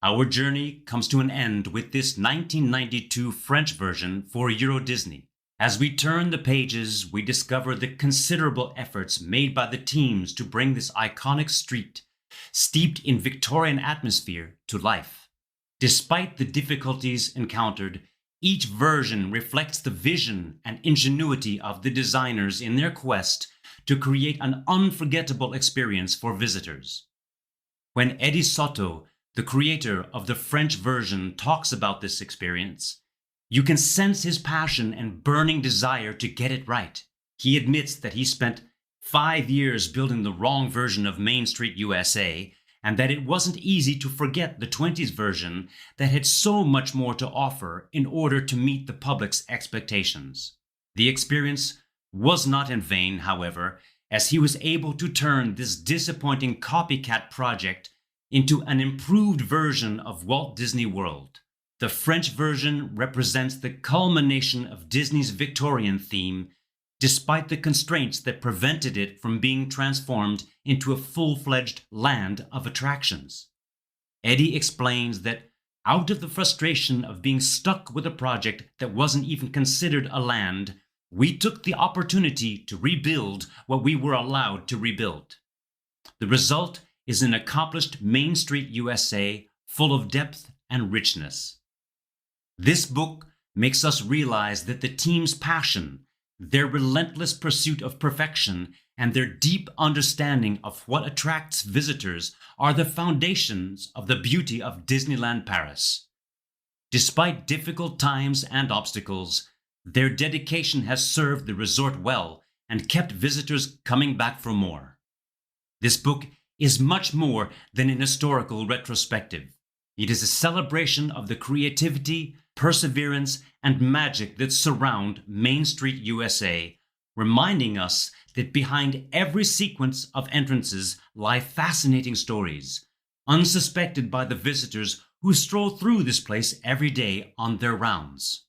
[SPEAKER 1] our journey comes to an end with this 1992 French version for Euro Disney. As we turn the pages, we discover the considerable efforts made by the teams to bring this iconic street, steeped in Victorian atmosphere, to life. Despite the difficulties encountered, each version reflects the vision and ingenuity of the designers in their quest to create an unforgettable experience for visitors. When Eddie Sotto, the creator of the French version, talks about this experience, you can sense his passion and burning desire to get it right. He admits that he spent 5 years building the wrong version of Main Street USA, and that it wasn't easy to forget the 20s version that had so much more to offer in order to meet the public's expectations. The experience was not in vain, however, as he was able to turn this disappointing copycat project into an improved version of Walt Disney World. The French version represents the culmination of Disney's Victorian theme, despite the constraints that prevented it from being transformed into a full-fledged land of attractions. Eddie explains that out of the frustration of being stuck with a project that wasn't even considered a land, we took the opportunity to rebuild what we were allowed to rebuild. The result is an accomplished Main Street U.S.A. full of depth and richness. This book makes us realize that the team's passion, their relentless pursuit of perfection, and their deep understanding of what attracts visitors are the foundations of the beauty of Disneyland Paris. Despite difficult times and obstacles, their dedication has served the resort well and kept visitors coming back for more. This book is much more than an historical retrospective. It is a celebration of the creativity, perseverance, and magic that surround Main Street USA, reminding us that behind every sequence of entrances lie fascinating stories, unsuspected by the visitors who stroll through this place every day on their rounds.